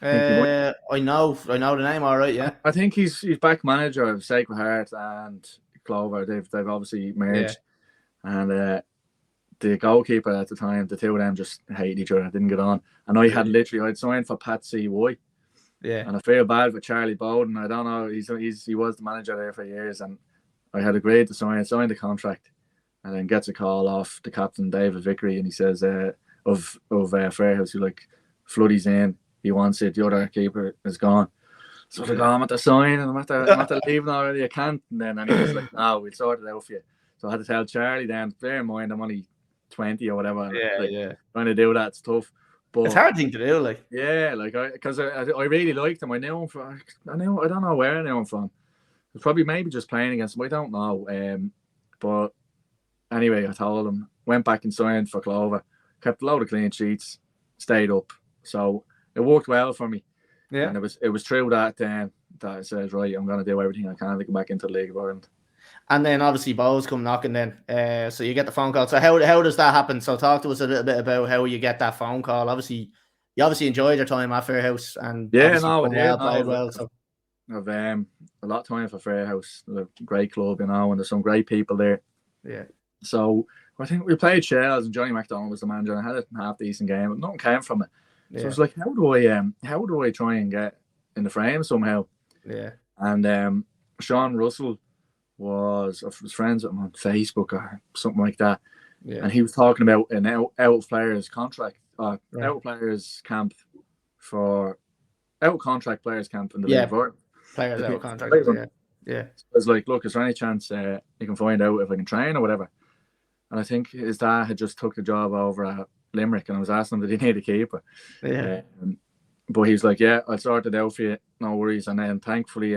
I know the name. All right, yeah. I think he's back manager of Sacred Heart and Clover. They've obviously merged, and the goalkeeper at the time, the two of them just hated each other. Didn't get on, and I'd signed for Pat CY. Yeah, and I feel bad for Charlie Bowden. I don't know. He was the manager there for years, and I had agreed to signed the contract, and then gets a call off the captain David Vickery, and he says of Fairhouse, he's like, Floody's in, he wants it, the other keeper is gone. So I go, I'm at the sign and I'm at the leaving already. I can't. And then he was like, no, we'll sort it out for you. So I had to tell Charlie then, bear in mind, I'm only 20 or whatever. Trying to do that's tough. But it's a hard thing to do, like. Yeah, like because I really liked him. I don't know where I knew him from. It was probably maybe just playing against him. I don't know. But anyway, I told him, went back and signed for Clover, kept a load of clean sheets, stayed up. So it worked well for me. Yeah. And it was true that I said, right, I'm going to do everything I can to get back into the League of Ireland. And then obviously Bohs come knocking then. So you get the phone call. So how does that happen? So talk to us a little bit about how you get that phone call. Obviously, you enjoyed your time at Fairhouse and played well. So I've a lot of time for Fairhouse. A great club, and there's some great people there. Yeah. So I think we played Shels and Johnny McDonald was the manager, and I had a half decent game, but nothing came from it. So I was like, how do I try and get in the frame somehow? Yeah. And Sean Russell was friends with him on Facebook or something like that. Yeah. And he was talking about an out players contract, out players camp out contract players camp in the League of Ireland. Players out contract. Yeah. So I was like, look, is there any chance you can find out if I can train or whatever? And I think his dad had just took the job over at Limerick, and I was asking him, did he need a keeper? Yeah. But he was like, yeah, I'll sort it out for you, no worries. And then thankfully,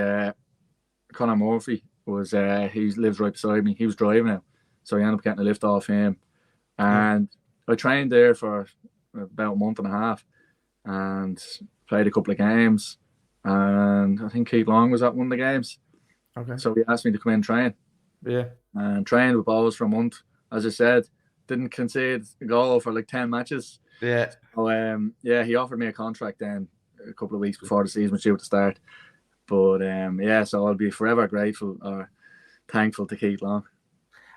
Conor Murphy he lives right beside me. He was driving now, so I ended up getting a lift off him. And I trained there for about a month and a half, and played a couple of games. And I think Keith Long was at one of the games. Okay. So he asked me to come in and train. Yeah. And trained with Bohs for a month. As I said, didn't concede a goal for like 10 matches. Yeah. So he offered me a contract then a couple of weeks before the season was due to start. But so I'll be forever grateful or thankful to Keith Long.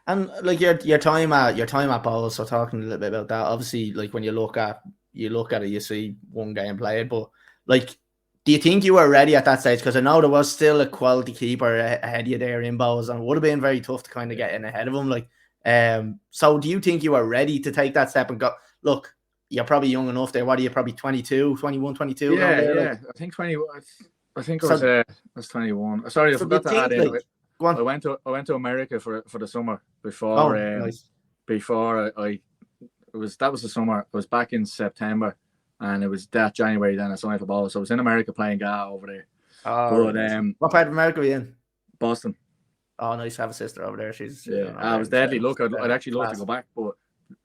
And like your time at Bohs, so talking a little bit about that. Obviously, like when you look at it, you see one game played, but like, do you think you were ready at that stage? Because I know there was still a quality keeper ahead of you there in Bohs, and it would have been very tough to kind of get in ahead of him. Like, so do you think you were ready to take that step and go? Look, you're probably young enough there. What are you, probably 22, 21, 22? Yeah, there, like? I think 20. I think I was 21. Sorry, I forgot to add in. I went to America for the summer before. Nice. Before that was the summer. I was back in September, and it was that January then I signed for Bohs. So I was in America playing GA over there. Oh, but, what part of America were you in? Boston. Oh, nice. I have a sister over there. She's I was deadly. Look, I'd actually love to go back, but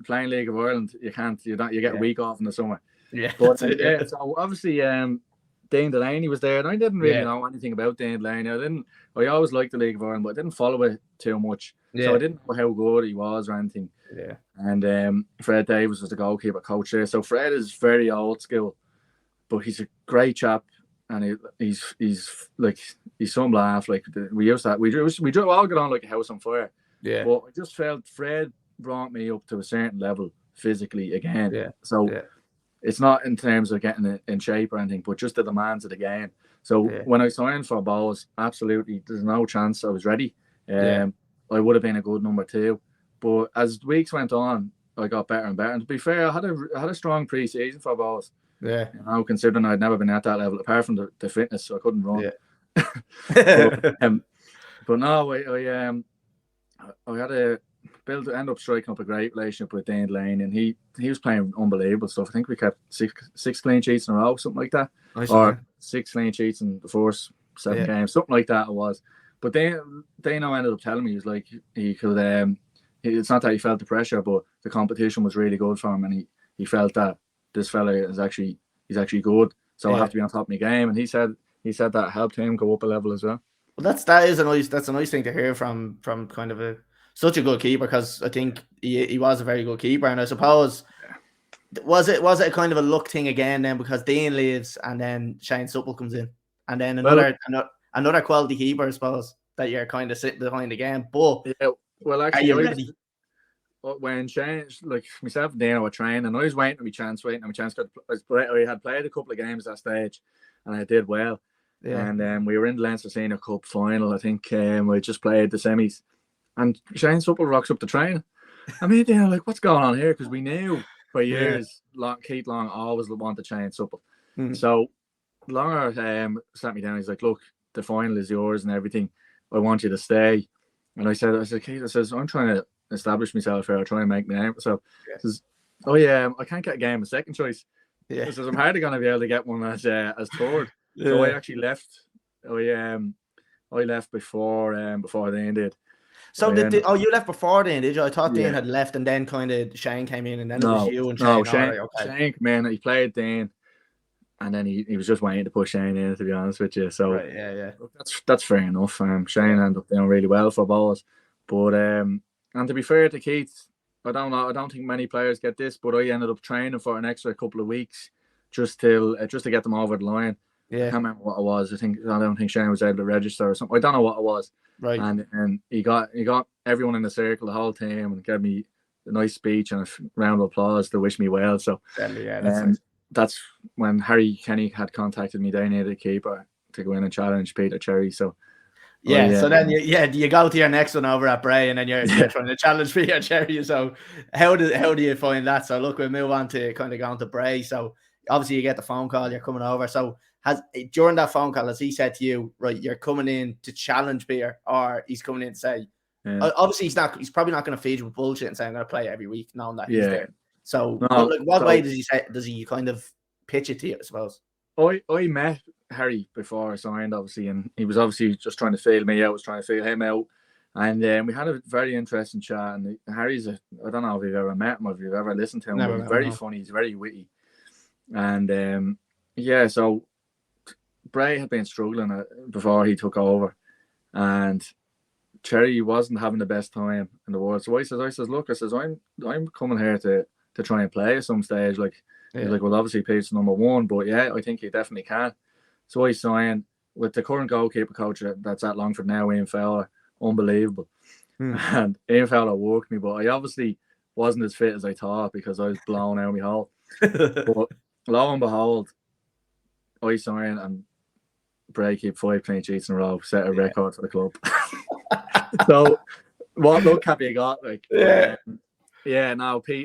playing League of Ireland, you can't. You get a week off in the summer. Yeah, but so obviously, Dane Delaney was there, and I didn't really know anything about Dane Delaney. I always liked the League of Ireland, but I didn't follow it too much, so I didn't know how good he was or anything. Yeah. And Fred Davis was the goalkeeper coach there, so Fred is very old school, but he's a great chap. And he's some laugh. Like we all get on like a house on fire. Yeah. But I just felt Fred brought me up to a certain level physically again. Yeah. So it's not in terms of getting it in shape or anything, but just the demands of the game. So when I signed for Bohs, absolutely, there's no chance I was ready. I would have been a good number 2. But as weeks went on, I got better and better. And to be fair, I had a strong pre-season for Bohs. Yeah. Considering I'd never been at that level, apart from the fitness, so I couldn't run. Yeah. but no, I had end up striking up a great relationship with Dane Delaney, and he was playing unbelievable stuff. I think we kept six clean sheets in a row, something like that, or 6 clean sheets in the first 7 games, something like that it was. But Dane ended up telling me, he was like, he could. It's not that he felt the pressure, but the competition was really good for him, and he felt that this fella he's actually good, so I have to be on top of my game. And he said that helped him go up a level as well. Well, that's a nice thing to hear from kind of such a good keeper, because I think he was a very good keeper. And I suppose was it a kind of a luck thing again then, because Dean leaves and then Shane Supple comes in, and then another quality keeper, I suppose, that you're kind of sitting behind again. But actually, when Shane, like myself and Dana were training, and I was waiting on my chance. I had played a couple of games at that stage, and I did well. Yeah. And we were in the Leinster Senior Cup final. I think we just played the semis, and Shane Supple rocks up the train. I mean, they're like, what's going on here? Because we knew for years, Keith Long always wanted Shane Supple. So Longer sat me down. He's like, look, the final is yours and everything. I want you to stay. And I said, Keith, I says, I'm trying to establish myself here. I'm trying to make my name. So he says, oh yeah, I can't get a game a second choice. Yeah. He says, I'm hardly going to be able to get one as third. Yeah. So I actually left. I left before Dean did. So you left before Dean, did you? I thought Dean had left and then kind of Shane came in and then it was you and Shane. No, Shane came in, he played Dean and then he was just waiting to push Shane in, to be honest with you. So that's fair enough. Shane ended up doing really well for Bohs. But and to be fair to Keith, I don't think many players get this, but I ended up training for an extra couple of weeks just to get them over the line. Yeah. I can't remember what it was. I don't think Shane was able to register or something. I don't know what it was. Right. And he got everyone in the circle, the whole team, and gave me a nice speech and a round of applause to wish me well. So that's when Harry Kenny had contacted me. They needed a keeper to go in and challenge Peter Cherry. So so then you go to your next one over at Bray, and then you're trying to challenge Peter Cherry. So how do you find that? So look, we'll move on to kind of going to Bray. So obviously you get the phone call, you're coming over. So during that phone call, has he said to you, right, you're coming in to challenge Peter, or he's coming in to say, obviously he's probably not going to feed you with bullshit and say I'm going to play every week, knowing that he's there. So what way does he kind of pitch it to you, I suppose? I met Harry before I signed, obviously, and he was obviously just trying to feel me out, I was trying to feel him out. And we had a very interesting chat. And Harry's I don't know if you've ever met him or if you've ever listened to him, but he's very funny, he's very witty. And so Bray had been struggling before he took over, and Cherry wasn't having the best time in the world. So I says, look, I'm coming here to try and play at some stage. He's like, well, obviously Pete's number one, but I think he definitely can. So I signed with the current goalkeeper coach that's at Longford now, Ian Fowler, unbelievable. And Ian Fowler worked me, but I obviously wasn't as fit as I thought because I was blown out of my hole. But lo and behold, I signed and Bray keep 5 clean sheets in a row, set a record for the club. So what luck have you got? Pete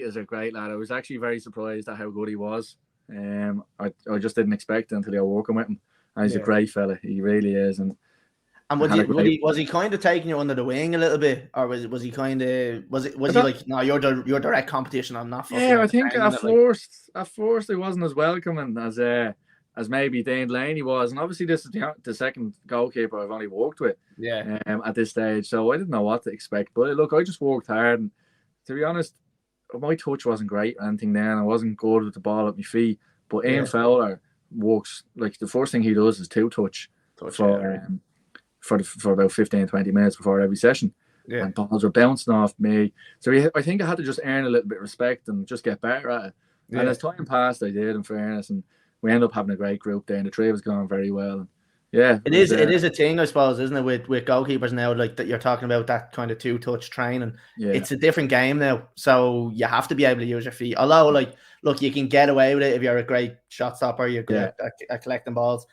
is a great lad. I was actually very surprised at how good he was. I just didn't expect it until I was working with him. And he's a great fella. He really is. And was he kind of taking you under the wing a little bit, or was he kind of was he like, no, you're direct competition? I'm not. I think at first it wasn't as welcoming as maybe Dane Delaney was, and obviously this is the second goalkeeper I've only worked with. At this stage, so I didn't know what to expect. But look, I just worked hard, and to be honest, my touch wasn't great or anything then. I wasn't good with the ball at my feet. But Ian Fowler works, like, the first thing he does is touch for about 15-20 minutes before every session. And balls were bouncing off me. So I think I had to just earn a little bit of respect and just get better at it. And as time passed, I did, in fairness, and we ended up having a great group there, and the trade was going very well. And it is a thing, I suppose, isn't it, with goalkeepers now, like that you're talking about, that kind of two-touch training. It's a different game now, so you have to be able to use your feet. Although, like, look, you can get away with it if you're a great shot stopper, you're good at collecting balls.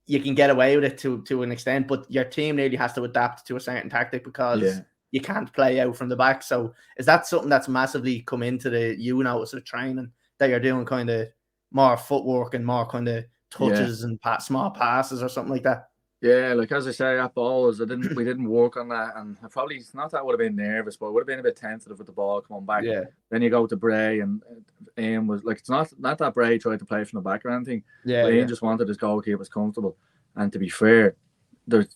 You can get away with it to an extent, but your team really has to adapt to a certain tactic because you can't play out from the back. So is that something that's massively come into the sort of training, that you're doing kind of more footwork and more kind of touches and small passes or something like that? Yeah, like as I say, at Bohs, we didn't work on that, and it's not that I would have been nervous, but I would have been a bit tentative with the ball coming back. Then you go to Bray, and Ian was like, it's not that Bray tried to play from the back or anything. Ian just wanted his goalkeepers comfortable, and to be fair, the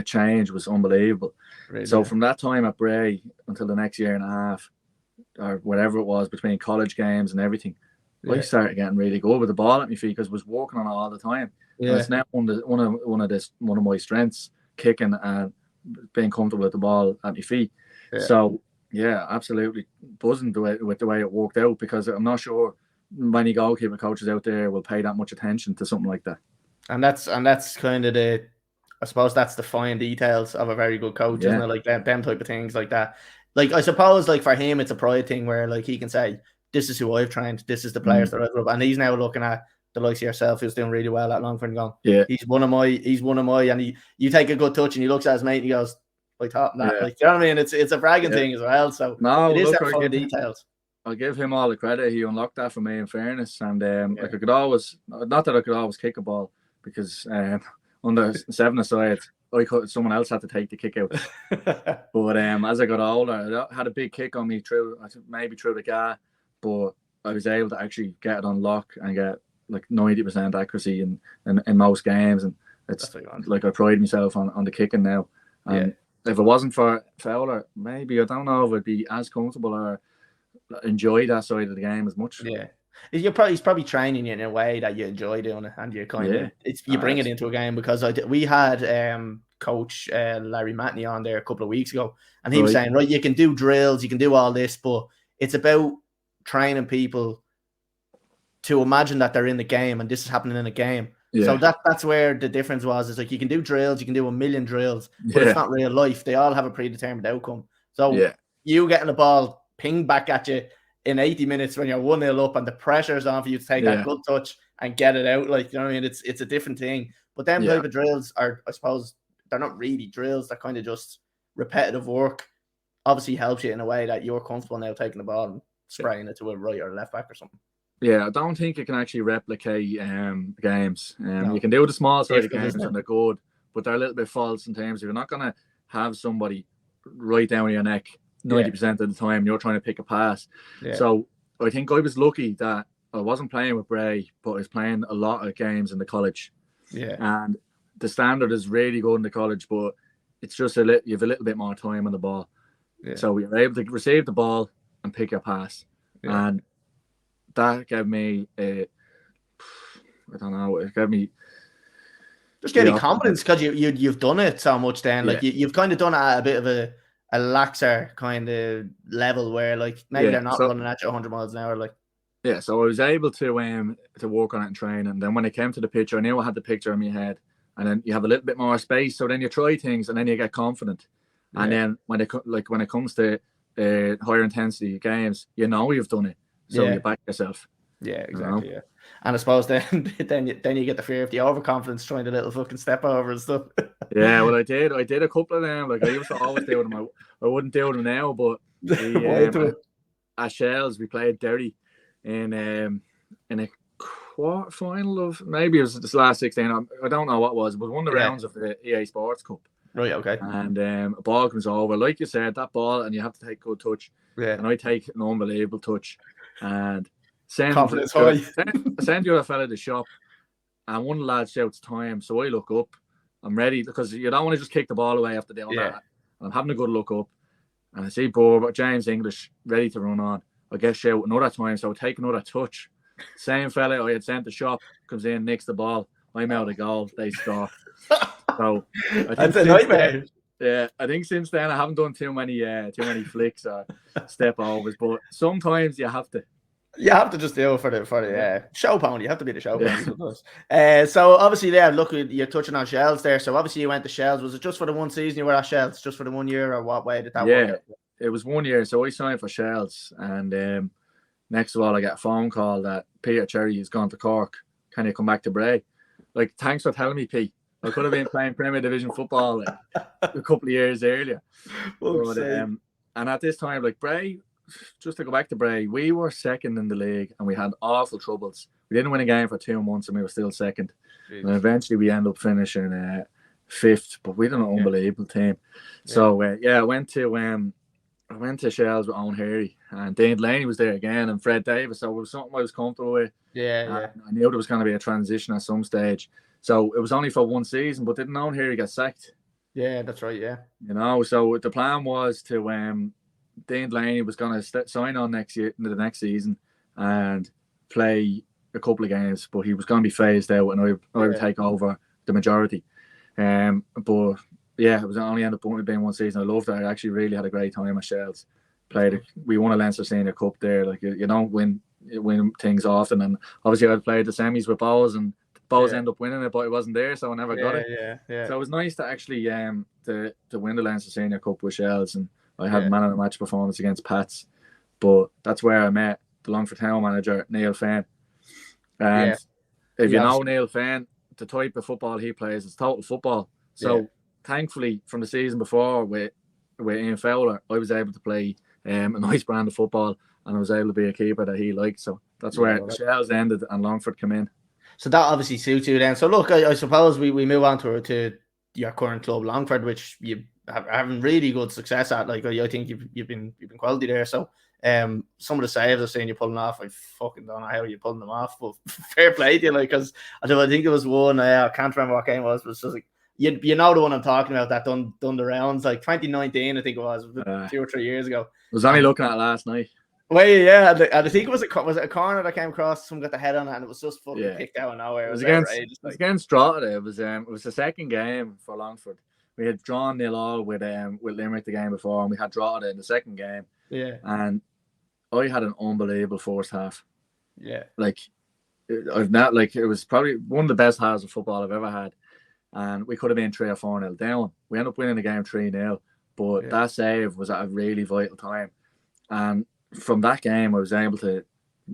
change was unbelievable. So from that time at Bray until the next year and a half, or whatever it was, between college games and everything, I started getting really good with the ball at my feet because I was working on it all the time. And it's now one of my strengths, kicking and being comfortable with the ball at my feet. So absolutely buzzing with the way it worked out, because I'm not sure many goalkeeper coaches out there will pay that much attention to something like that. And that's kind of I suppose that's the fine details of a very good coach, isn't it? Like them type of things like that. Like, I suppose, like, for him, it's a pride thing where, like, he can say, this is who I've trained, this is the players that I grew up. And he's now looking at the likes of yourself, who's doing really well at Longford, and going, he's one of my, and you take a good touch and he looks at his mate and he goes, I thought that. Like, you know what I mean? It's a bragging thing as well. So it is that fine details. I'll give him all the credit. He unlocked that for me, in fairness. And I could always, not that I could always kick a ball, because under 7-a-side, someone else had to take the kick out. But as I got older, I had a big kick on me maybe through the gap, but I was able to actually get it on lock and get like 90% accuracy in most games, and it's like I pride myself on the kicking now. And if it wasn't for Fowler, maybe I don't know if I'd be as comfortable or enjoy that side of the game as much. Yeah. He's probably training you in a way that you enjoy doing it, and you kind of you bring it into a game, because we had coach Larry Matney on there a couple of weeks ago, and he was saying, right, you can do drills, you can do all this, but it's about training people to imagine that they're in the game and this is happening in a game. So that's where the difference was. It's like you can do drills, you can do a million drills, but it's not real life. They all have a predetermined outcome. So you getting the ball pinged back at you in 80 minutes when you're 1-0 up and the pressure's on for you to take that good touch and get it out, like, you know what I mean? It's a different thing. But them type of drills are, I suppose, they're not really drills. They're kind of just repetitive work. Obviously helps you in a way that you're comfortable now taking the ball and spraying it to a right or left back or something. Yeah, I don't think you can actually replicate games. No. You can do the small side of games and they're good, but they're a little bit false in terms of you're not going to have somebody right down your neck 90% of the time you're trying to pick a pass. So I think I was lucky that I wasn't playing with Bray, but I was playing a lot of games in the college. And the standard is really good in the college, but it's just you have a little bit more time on the ball. So you're able to receive the ball and pick a pass. And that gave me it gave me confidence, because you've done it so much then. Like you've kind of done it at a bit of a laxer kind of level where like maybe they're not running at you 100 miles an hour. Like so I was able to work on it and train, and then when it came to the picture, I knew I had the picture in my head, and then you have a little bit more space, so then you try things and then you get confident. And then when it comes to higher intensity games, you know you've done it, so you back yourself. Yeah, exactly. And I suppose then you get the fear of the overconfidence trying the little fucking step over and stuff. Well, I did a couple of them. Like I used to always do them. I wouldn't do them now, but at Shels we played Derry in a quarter final of, maybe it was this last 16. I don't know what it was, but one of the rounds of the EA Sports Cup. Right, okay. And a ball comes over, like you said, that ball, and you have to take good touch. And I take an unbelievable touch and send the other fella to the shop, and one of the lads shouts time, so I look up. I'm ready, because you don't want to just kick the ball away after doing that. I'm having a good look up, and I see James English ready to run on. I get shout another time, so I take another touch. Same fella I had sent the shop comes in, nicks the ball. I'm out of goal. They score. So that's a nightmare. I think since then I haven't done too many flicks or step overs, but sometimes you have to. You have to just do it for the show pony. You have to be the show pony. So obviously look, you're touching on Shels there. So obviously you went to Shels. Was it just for the one season you were at Shels? Just for the 1 year, or what way did that work? It was 1 year. So I signed for Shels, and next of all I get a phone call that Peter Cherry has gone to Cork. Can you come back to Bray? Like, thanks for telling me, Pete. I could have been playing Premier Division football a couple of years earlier. But, and at this time, like Bray, just to go back to Bray, we were second in the league and we had awful troubles. We didn't win a game for 2 months and we were still second. And eventually we ended up finishing fifth, but we had an unbelievable team. So I went to Shels with Owen Harry, and Dane Delaney was there again, and Fred Davis. So it was something I was comfortable with. I knew there was going to be a transition at some stage. So it was only for 1 season, but didn't Owen Harry get sacked? Yeah, that's right. Yeah. So the plan was to Dane Delaney was going to sign on the next season and play a couple of games, but he was going to be phased out, and I would take over the majority. But it was only ended up being 1 season. I loved it. I actually really had a great time at Shels. We won a Leinster Senior Cup there. Like you don't win things often, and obviously I played the semis with Bohs, and Bohs ended up winning it, but it wasn't there, so I never got it. So it was nice to actually to win the Leinster Senior Cup with Shels, and I had a man of the match performance against Pats. But that's where I met the Longford town manager, Neil Fenn. And if you know Neil Fenn, the type of football he plays is total football. So thankfully, from the season before with Ian Fowler, I was able to play a nice brand of football, and I was able to be a keeper that he liked. So that's where Shels ended and Longford came in. So that obviously suits you then. So look, I suppose we move on to your current club, Longford, which you have having really good success at. Like I think you've been quality there. So some of the saves I've seen you pulling off, I fucking don't know how you're pulling them off, but fair play to you. Like, because I think it was one. I can't remember what game it was, but it's just like you know the one I'm talking about that done the rounds, like 2019, I think it was 2 or 3 years ago. I was only looking at it last night. Well, yeah, and I think it was a corner that came across. Someone got the head on it, and it was just fucking picked out of nowhere. It was against Drogheda. It was the second game for Longford. We had drawn 0-0 with Limerick the game before, and we had Drogheda in the second game. Yeah, and I had an unbelievable first half. Yeah, like it was probably one of the best halves of football I've ever had, and we could have been 3 or 4-0 down. We ended up winning the game 3-0, but that save was at a really vital time, and from that game, I was able to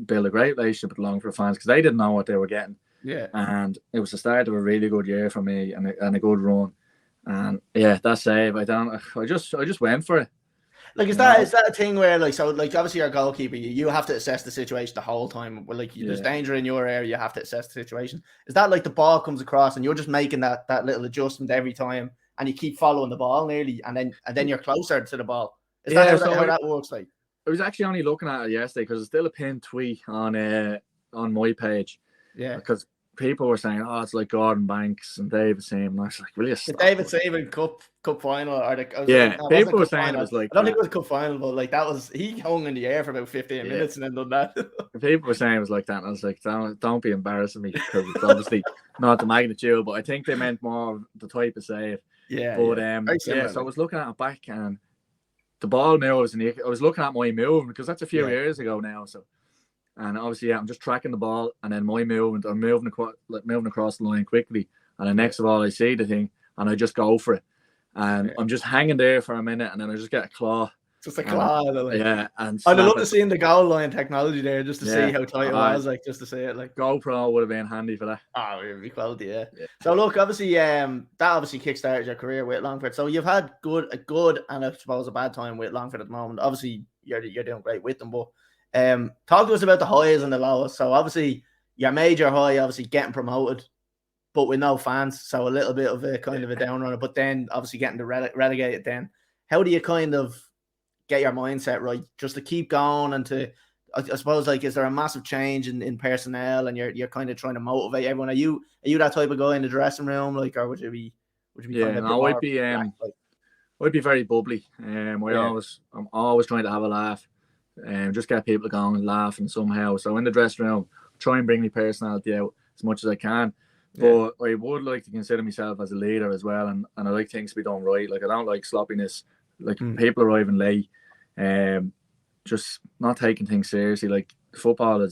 build a great relationship with Longford fans because they didn't know what they were getting. Yeah, and it was the start of a really good year for me and a good run. And yeah, that save, I just went for it. Like, is that a thing where like obviously you're a goalkeeper, you have to assess the situation the whole time. Well, like there's danger in your area, you have to assess the situation. Is that like the ball comes across and you're just making that little adjustment every time, and you keep following the ball nearly, and then you're closer to the ball? Is that how that works? Like, I was actually only looking at it yesterday because it's still a pinned tweet on my page. Yeah, because people were saying, "Oh, it's like Gordon Banks and David Seaman." And I was like, "Will you stop?" The David Seaman Cup final, or people were saying it was like. I don't think it was a cup final, but like that was he hung in the air for about 15 minutes and then done that. People were saying it was like that, and I was like, "Don't be embarrassing me," because it's obviously not the magnitude, but I think they meant more the type of save. Yeah, but so I was looking at it back and the ball moves, and I was looking at my movement because that's a few years ago now. So, and obviously, I'm just tracking the ball, and then my movement, I'm moving across the line quickly, and then next of all, I see the thing, and I just go for it, and I'm just hanging there for a minute, and then I just get a claw. Just a claw, and I'd love to see in the goal line technology there, just to see how tight it was, like just to see it. Like GoPro would have been handy for that. Oh, it would be quality, yeah. So look, obviously, that obviously kickstarted your career with Longford. So you've had a good and I suppose a bad time with Longford at the moment. Obviously, you're doing great with them, but talk to us about the highs and the lows. So obviously, your major high, obviously getting promoted, but with no fans, so a little bit of a kind of a down runner. But then obviously getting to relegated. Then how do you kind of get your mindset right just to keep going and to, I suppose, like, is there a massive change in personnel and you're kind of trying to motivate everyone? Are you that type of guy in the dressing room, like, or would you be kind of I'd be very bubbly. I'm always trying to have a laugh and just get people going and laughing somehow. So in the dressing room, try and bring my personality out as much as I can. But I would like to consider myself as a leader as well, and I like things to be done right. Like, I don't like sloppiness. Like, people arriving late, just not taking things seriously. Like, football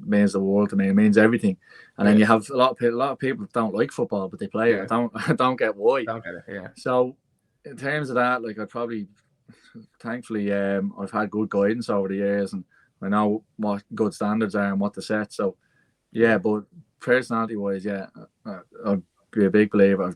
means the world to me. It means everything. And then you have a lot of people don't like football, but they play it. I don't get why. Don't get it. Yeah. So in terms of that, like, I'd probably, thankfully, I've had good guidance over the years, and I know what good standards are and what to set. So but personality wise, I'd be a big believer.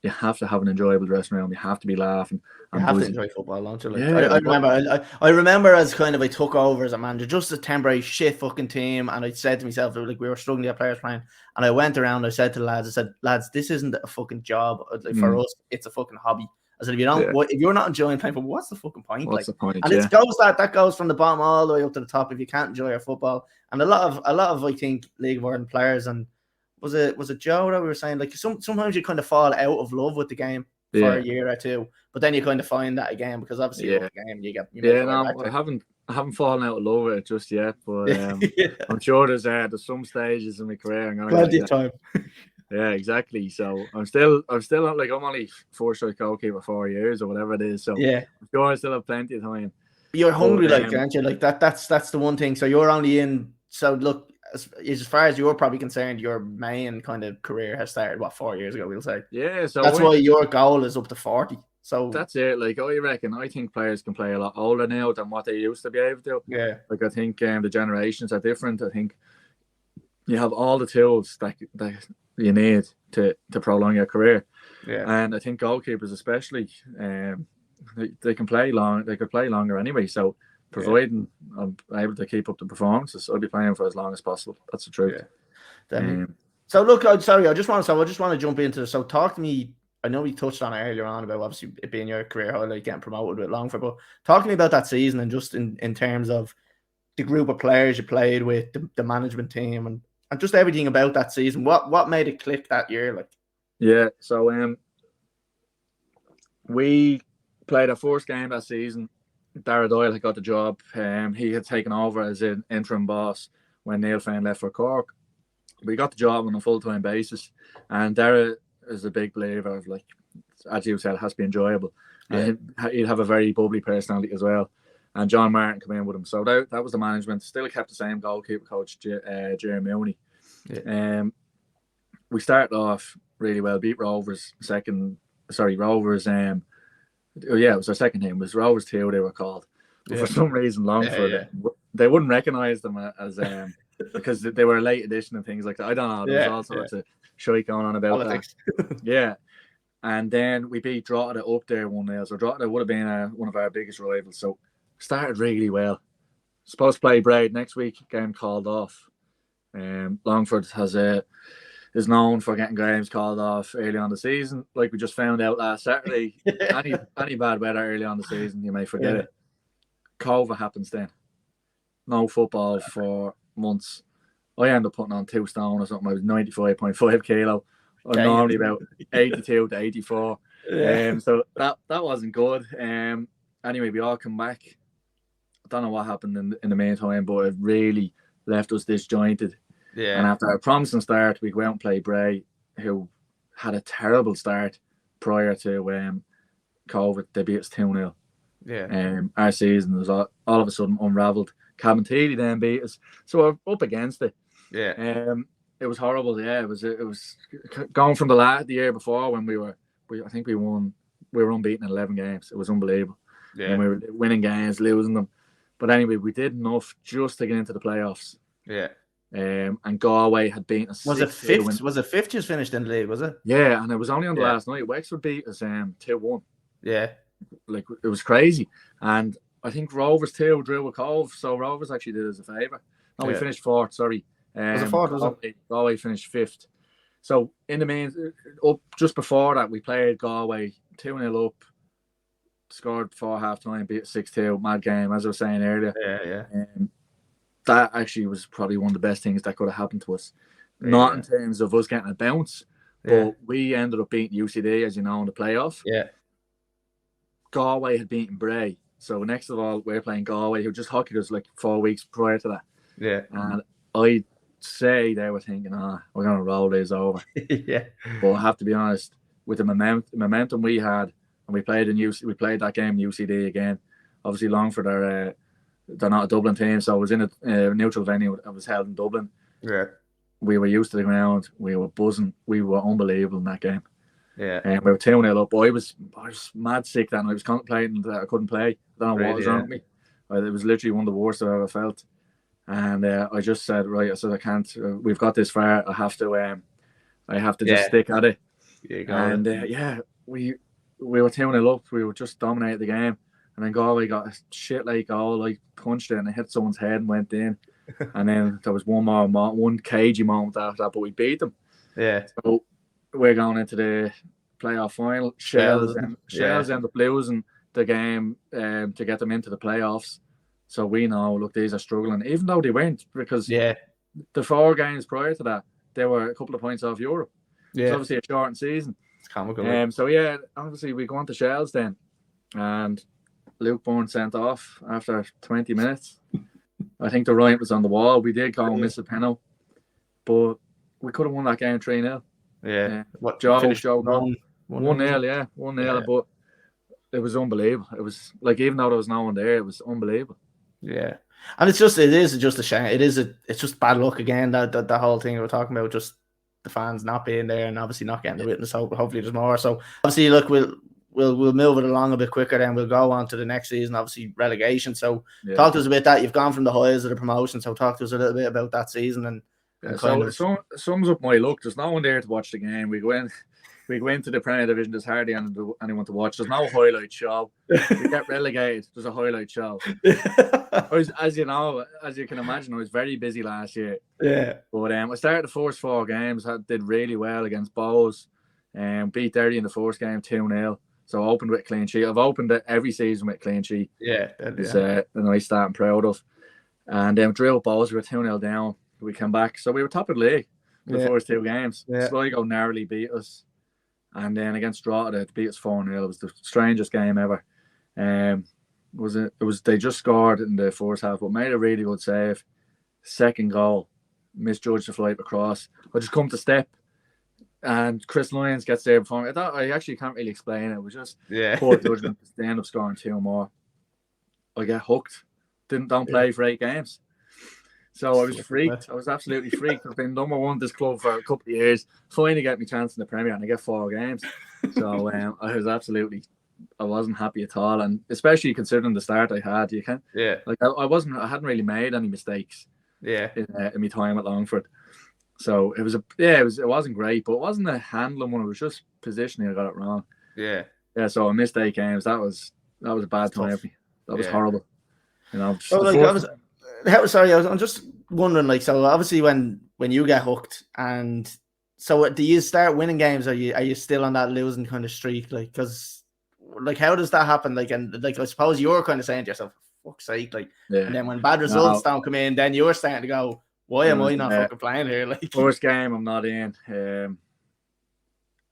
You have to have an enjoyable dressing room. You have to be laughing. You have to enjoy football, don't you? Like, I remember as kind of I took over as a manager, just a temporary shit fucking team, and I said to myself, like, we were struggling to get players playing, and I went around. I said to the lads, lads, this isn't a fucking job. Like, for us, it's a fucking hobby. I said, if you're not enjoying playing football, what's the fucking point? What's the point? And it goes that goes from the bottom all the way up to the top. If you can't enjoy your football, and a lot of I think League of Ireland players, and was it Joe that we were saying, like, sometimes you kind of fall out of love with the game for a year or two, but then you kind of find that again, because obviously you love the game, I haven't fallen out of love with it just yet, but I'm sure there's some stages in my career. Plenty of time. Yeah, exactly. So I'm still like, I'm only 4-star goalkeeper 4 years or whatever it is. So I'm sure I still have plenty of time. You're hungry, aren't you? Like that's the one thing. So you're only in. So look, as far as you're probably concerned, your main kind of career has started 4 years ago, we'll say. Yeah, so that's why your goal is up to 40. So that's it. Like, I think players can play a lot older now than what they used to be able to. Yeah. Like, I think the generations are different. I think you have all the tools that you need to prolong your career. Yeah. And I think goalkeepers especially, they can play long. They could play longer anyway. So providing I'm able to keep up the performances, I'll be playing for as long as possible. That's the truth. So look, I just want to jump into this. So talk to me. I know we touched on it earlier on about obviously it being your career highlight, getting promoted with Longford, but talk to me about that season and just in terms of the group of players you played with, the management team, and just everything about that season. What made it click that year? Like, yeah, so we played our first game that season. Dara Doyle had got the job. He had taken over as an interim boss when Neil Fane left for Cork. We got the job on a full-time basis, and Dara is a big believer of, like, as you said, it has to be enjoyable. Yeah. And he'd have a very bubbly personality as well. And John Martin came in with him. So that was the management. Still kept the same goalkeeper coach, Jerry Mooney. Yeah. We started off really well, beat Rovers Rovers. It was our second team. It was Rovers 2, they were called. But for some reason, Longford, they wouldn't recognise them as because they were a late edition and things like that. I don't know. There was all sorts of shite going on about politics. That. Yeah. And then we beat Drogheda up there 1-0. So Drogheda would have been one of our biggest rivals. So started really well. Supposed to play Bray next week. Game called off. Longford is known for getting games called off early on the season. Like we just found out last Saturday. any bad weather early on the season, you may forget it. COVID happens then. No football for months. I ended up putting on 2 stone or something. I was 95.5 kilo. I'm normally about 82 to 84. Yeah. So that wasn't good. Anyway, we all come back. I don't know what happened in the meantime, but it really left us disjointed. Yeah. And after a promising start, we go out and play Bray, who had a terrible start prior to COVID. They beat us 2-0. Yeah. Our season was all of a sudden unravelled. Cabinteely then beat us, so we're up against it. Yeah. It was horrible. Yeah, it was going from the year before when we were unbeaten in 11 games. It was unbelievable. Yeah. And we were winning games, losing them. But anyway, we did enough just to get into the playoffs. Yeah. And Galway had beaten us. Was it fifth? Was it fifth just finished in the league, was it? Yeah, and it was only on the last night. Wexford beat us 2-1. Yeah. Like, it was crazy. And I think Rovers 2 drew with Cove, so Rovers actually did us a favour. No, we finished 4th, sorry. Was it 4th, was it? Galway finished 5th. So in the main, up just before that, we played Galway 2-0 up, scored before half time, beat 6-2, mad game, as I was saying earlier. Yeah. That actually was probably one of the best things that could have happened to us. Not in terms of us getting a bounce, but we ended up beating UCD, as you know, in the playoff. Yeah. Galway had beaten Bray. So next of all, we're playing Galway, who just hockeyed us like 4 weeks prior to that. Yeah. And I'd say they were thinking, we're going to roll this over. Yeah. But I have to be honest, with the momentum we had, and we played that game in UCD again. Obviously, Longford they're not a Dublin team, so I was in a neutral venue. I was held in Dublin. Yeah. We were used to the ground. We were buzzing. We were unbelievable in that game. Yeah. And we were 2-0 up. I was mad sick that night. I was contemplating that I couldn't play. I don't know what was wrong with me. It was literally one of the worst I've ever felt. And I just said, right, I said, I can't. We've got this far. I have to just stick at it. And we were 2-0 up. We were just dominating the game. And then Galway got a shit like goal. I punched it and it hit someone's head and went in. And then there was one cagey moment after that, but we beat them. Yeah. So we're going into the playoff final. Shels end up losing the game to get them into the playoffs. So we know, look, these are struggling, even though they weren't, because the 4 games prior to that, they were a couple of points off Europe. Yeah. It's obviously a shortened season. It's comical. So obviously we go on to Shels then, and Luke Bourne sent off after 20 minutes. I think the right was on the wall. We did go and miss a penalty, but we could have won that game 3-0. Yeah. What Joe 1-0, 1-0, but it was unbelievable. It was like, even though there was no one there, it was unbelievable. Yeah. And it is just a shame. It's just bad luck again, that whole thing we're talking about, just the fans not being there and obviously not getting the witness. Hopefully there's more. So obviously, look, we'll move it along a bit quicker, then we'll go on to the next season, obviously relegation. So talk to us about that. You've gone from the highs of the promotion, so talk to us a little bit about that season. And so it sums up my luck. There's no one there to watch the game. We we go into the Premier Division, there's hardly anyone to watch. There's no highlight show. We get relegated, there's a highlight show. As you know, as you can imagine, I was very busy last year. Yeah. But I started the first 4 games, did really well against Bohs, beat Derry in the first game 2-0. So I opened with a clean sheet. I've opened it every season with a clean sheet. Yeah. It's a nice start I'm proud of. And drilled Bohs, we were 2-0 down. We came back. So we were top of the league the first 2 games. Sligo narrowly beat us. And then against Drogheda, they beat us 4-0. It was the strangest game ever. They just scored in the first half, but made a really good save. Second goal, misjudged the flight across. I just come to step, and Chris Lyons gets there before me. I actually can't really explain it. It was just poor judgment. They end up scoring 2 more. I get hooked. Don't play for 8 games. So I was freaked. I was absolutely freaked. I've been number 1 this club for a couple of years. Finally get me chance in the Premier, and I get 4 games. So I wasn't happy at all, and especially considering the start I had. You can't. Yeah. Like I hadn't really made any mistakes. Yeah. In my time at Longford. So it wasn't great, but it wasn't a handling one. It was just positioning. I got it wrong. Yeah. Yeah. So I missed 8 games. That was a bad time for me. That was horrible. You know. I'm just wondering, like, so obviously when you get hooked, and so do you start winning games? Are you still on that losing kind of streak? Like, because like, how does that happen? Like, and like, I suppose you're kind of saying to yourself, fuck's sake, like, and then when bad results don't come in, then you're starting to go, why am I not fucking playing here? Like, first game I'm not in. I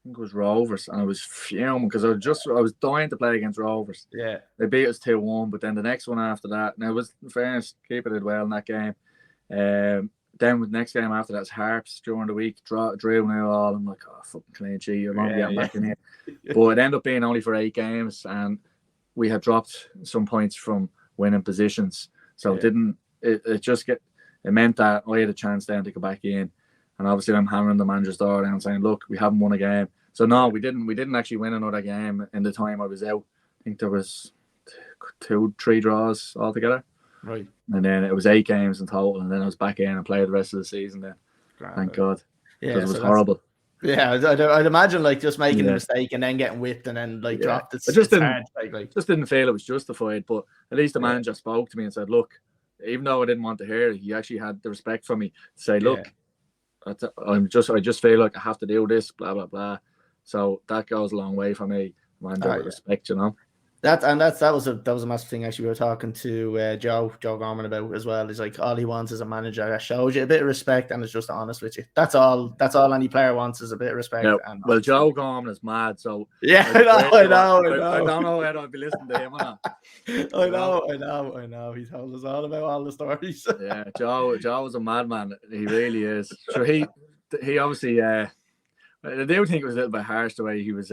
think it was Rovers, and I was fuming because I was dying to play against Rovers. Yeah, they beat us 2-1, but then the next one after that, now it was, in fairness, Keeper did well in that game. Then with the next game after that's Harps during the week, drill now all. I'm like, oh, fucking clean sheet, I won't be getting back in here. But it ended up being only for 8 games, and we had dropped some points from winning positions, so it meant that I had a chance then to go back in. And obviously I'm hammering the manager's door down saying, look, we haven't won a game. So no, we didn't actually win another game in the time I was out. I think there was 2-3 draws altogether. Right. And then it was 8 games in total, and then I was back in and played the rest of the season then. Thank God. Yeah, because it was horrible. Yeah, I'd imagine like just making a mistake and then getting whipped and then like dropped. Just didn't feel it was justified, but at least the manager spoke to me and said, look, even though I didn't want to hear it, he actually had the respect for me to say, look, I just feel like I have to do this, blah blah blah. So that goes a long way for me. Manager respect, you know. That was a massive thing. Actually, we were talking to Joe Gorman about as well. He's like, all he wants is a manager that shows you a bit of respect and is just honest with you. That's all any player wants, is a bit of respect. Yeah. And well, Joe Gorman is mad, so I know. I don't know whether I'd be listening to him or not. I know. He told us all about all the stories. Yeah, Joe is a madman. He really is. So he obviously I do think it was a little bit harsh the way he was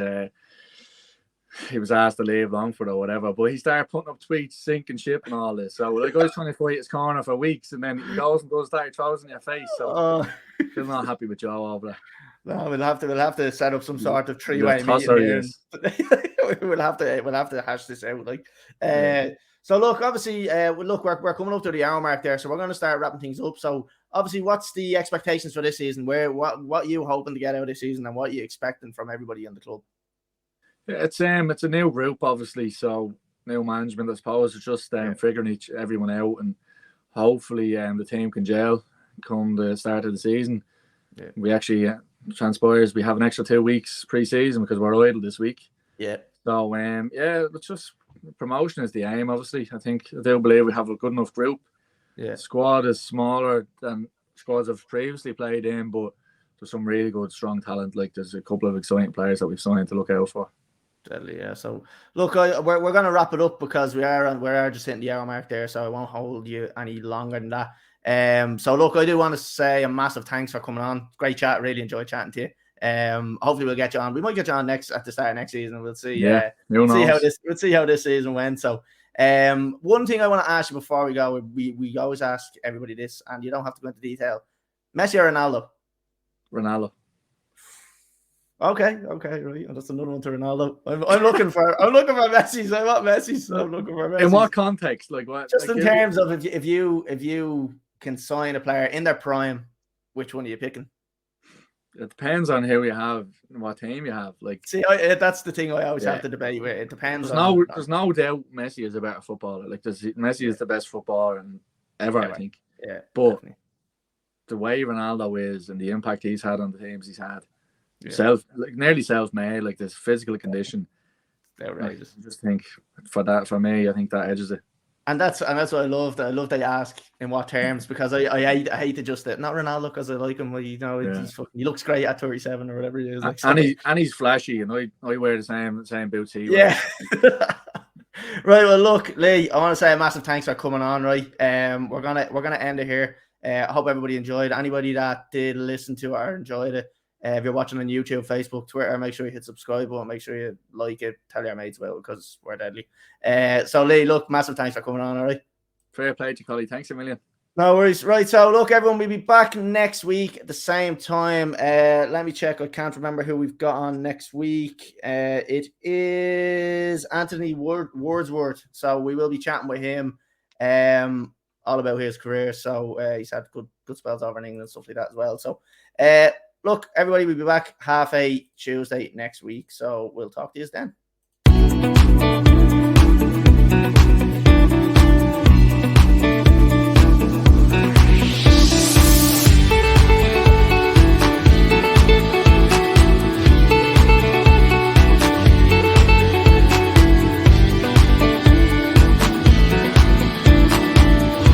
asked to leave Longford or whatever, but he started putting up tweets, sinking ship and all this. So like, I was trying to fight his corner for weeks, and then he goes and start throws in your face. So I'm not happy with Joe over there. No, we'll have to set up some sort of 3-way meeting here. we'll have to hash this out. Like, so look, obviously, we're coming up to the hour mark there, so we're going to start wrapping things up. So obviously, what's the expectations for this season? What you hoping to get out of this season, and what you expecting from everybody in the club? Yeah, it's a new group, obviously, so new management, I suppose. It's just figuring everyone out, and hopefully the team can gel come the start of the season. Yeah. We actually transpires we have an extra 2 weeks pre-season because we're idle this week. Yeah. So it's just promotion is the aim. Obviously, I do believe we have a good enough group. Yeah. Squad is smaller than squads I've previously played in, but there's some really good, strong talent. Like there's a couple of exciting players that we've signed to look out for. Deadly, yeah. So look, we're going to wrap it up because we are just hitting the hour mark there, so I won't hold you any longer than that. So look, I do want to say a massive thanks for coming on. Great chat, really enjoyed chatting to you. Hopefully we'll get you on. We might get you on at the start of next season. We'll see. We'll see how this season went. So one thing I want to ask you before we go, we always ask everybody this, and you don't have to go into detail. Messi or Ronaldo? Ronaldo. Okay, right. That's another one to Ronaldo. I'm looking for Messi. I want Messi. So I'm looking for Messi. In what context? Like what? Just in terms of if you can sign a player in their prime, which one are you picking? it depends on who you have and what team you have. Like, see, that's the thing I always have to debate with. It depends. There's no doubt Messi is a better footballer. Like, Messi is the best footballer ever, I think. Yeah, but definitely. The way Ronaldo is and the impact he's had on the teams he's had, nearly self-made, like this physical condition. Outrageous. I just think for me, I think that edges it. And that's what I love. I love that you ask in what terms, because I hate to just not Ronaldo because I like him. You know, he looks great at 37 or whatever he is. Like, and he's flashy, and I wear the same boots he wears. Yeah. Right. Well, look, Lee, I want to say a massive thanks for coming on. Right. We're gonna end it here. I hope everybody enjoyed. Anybody that did listen to it or enjoyed it, if you're watching on YouTube, Facebook, Twitter, make sure you hit subscribe button. Make sure you like it. Tell your mates about it because we're deadly. So, Lee, look, massive thanks for coming on. All right. Fair play to Collie. Thanks a million. No worries. Right. So, look, everyone, we'll be back next week at the same time. Let me check. I can't remember who we've got on next week. It is Anthony Wordsworth. So, we will be chatting with him all about his career. So, he's had good spells over in England and stuff like that as well. So, look, everybody, we'll be back 8:30 Tuesday next week. So we'll talk to you then.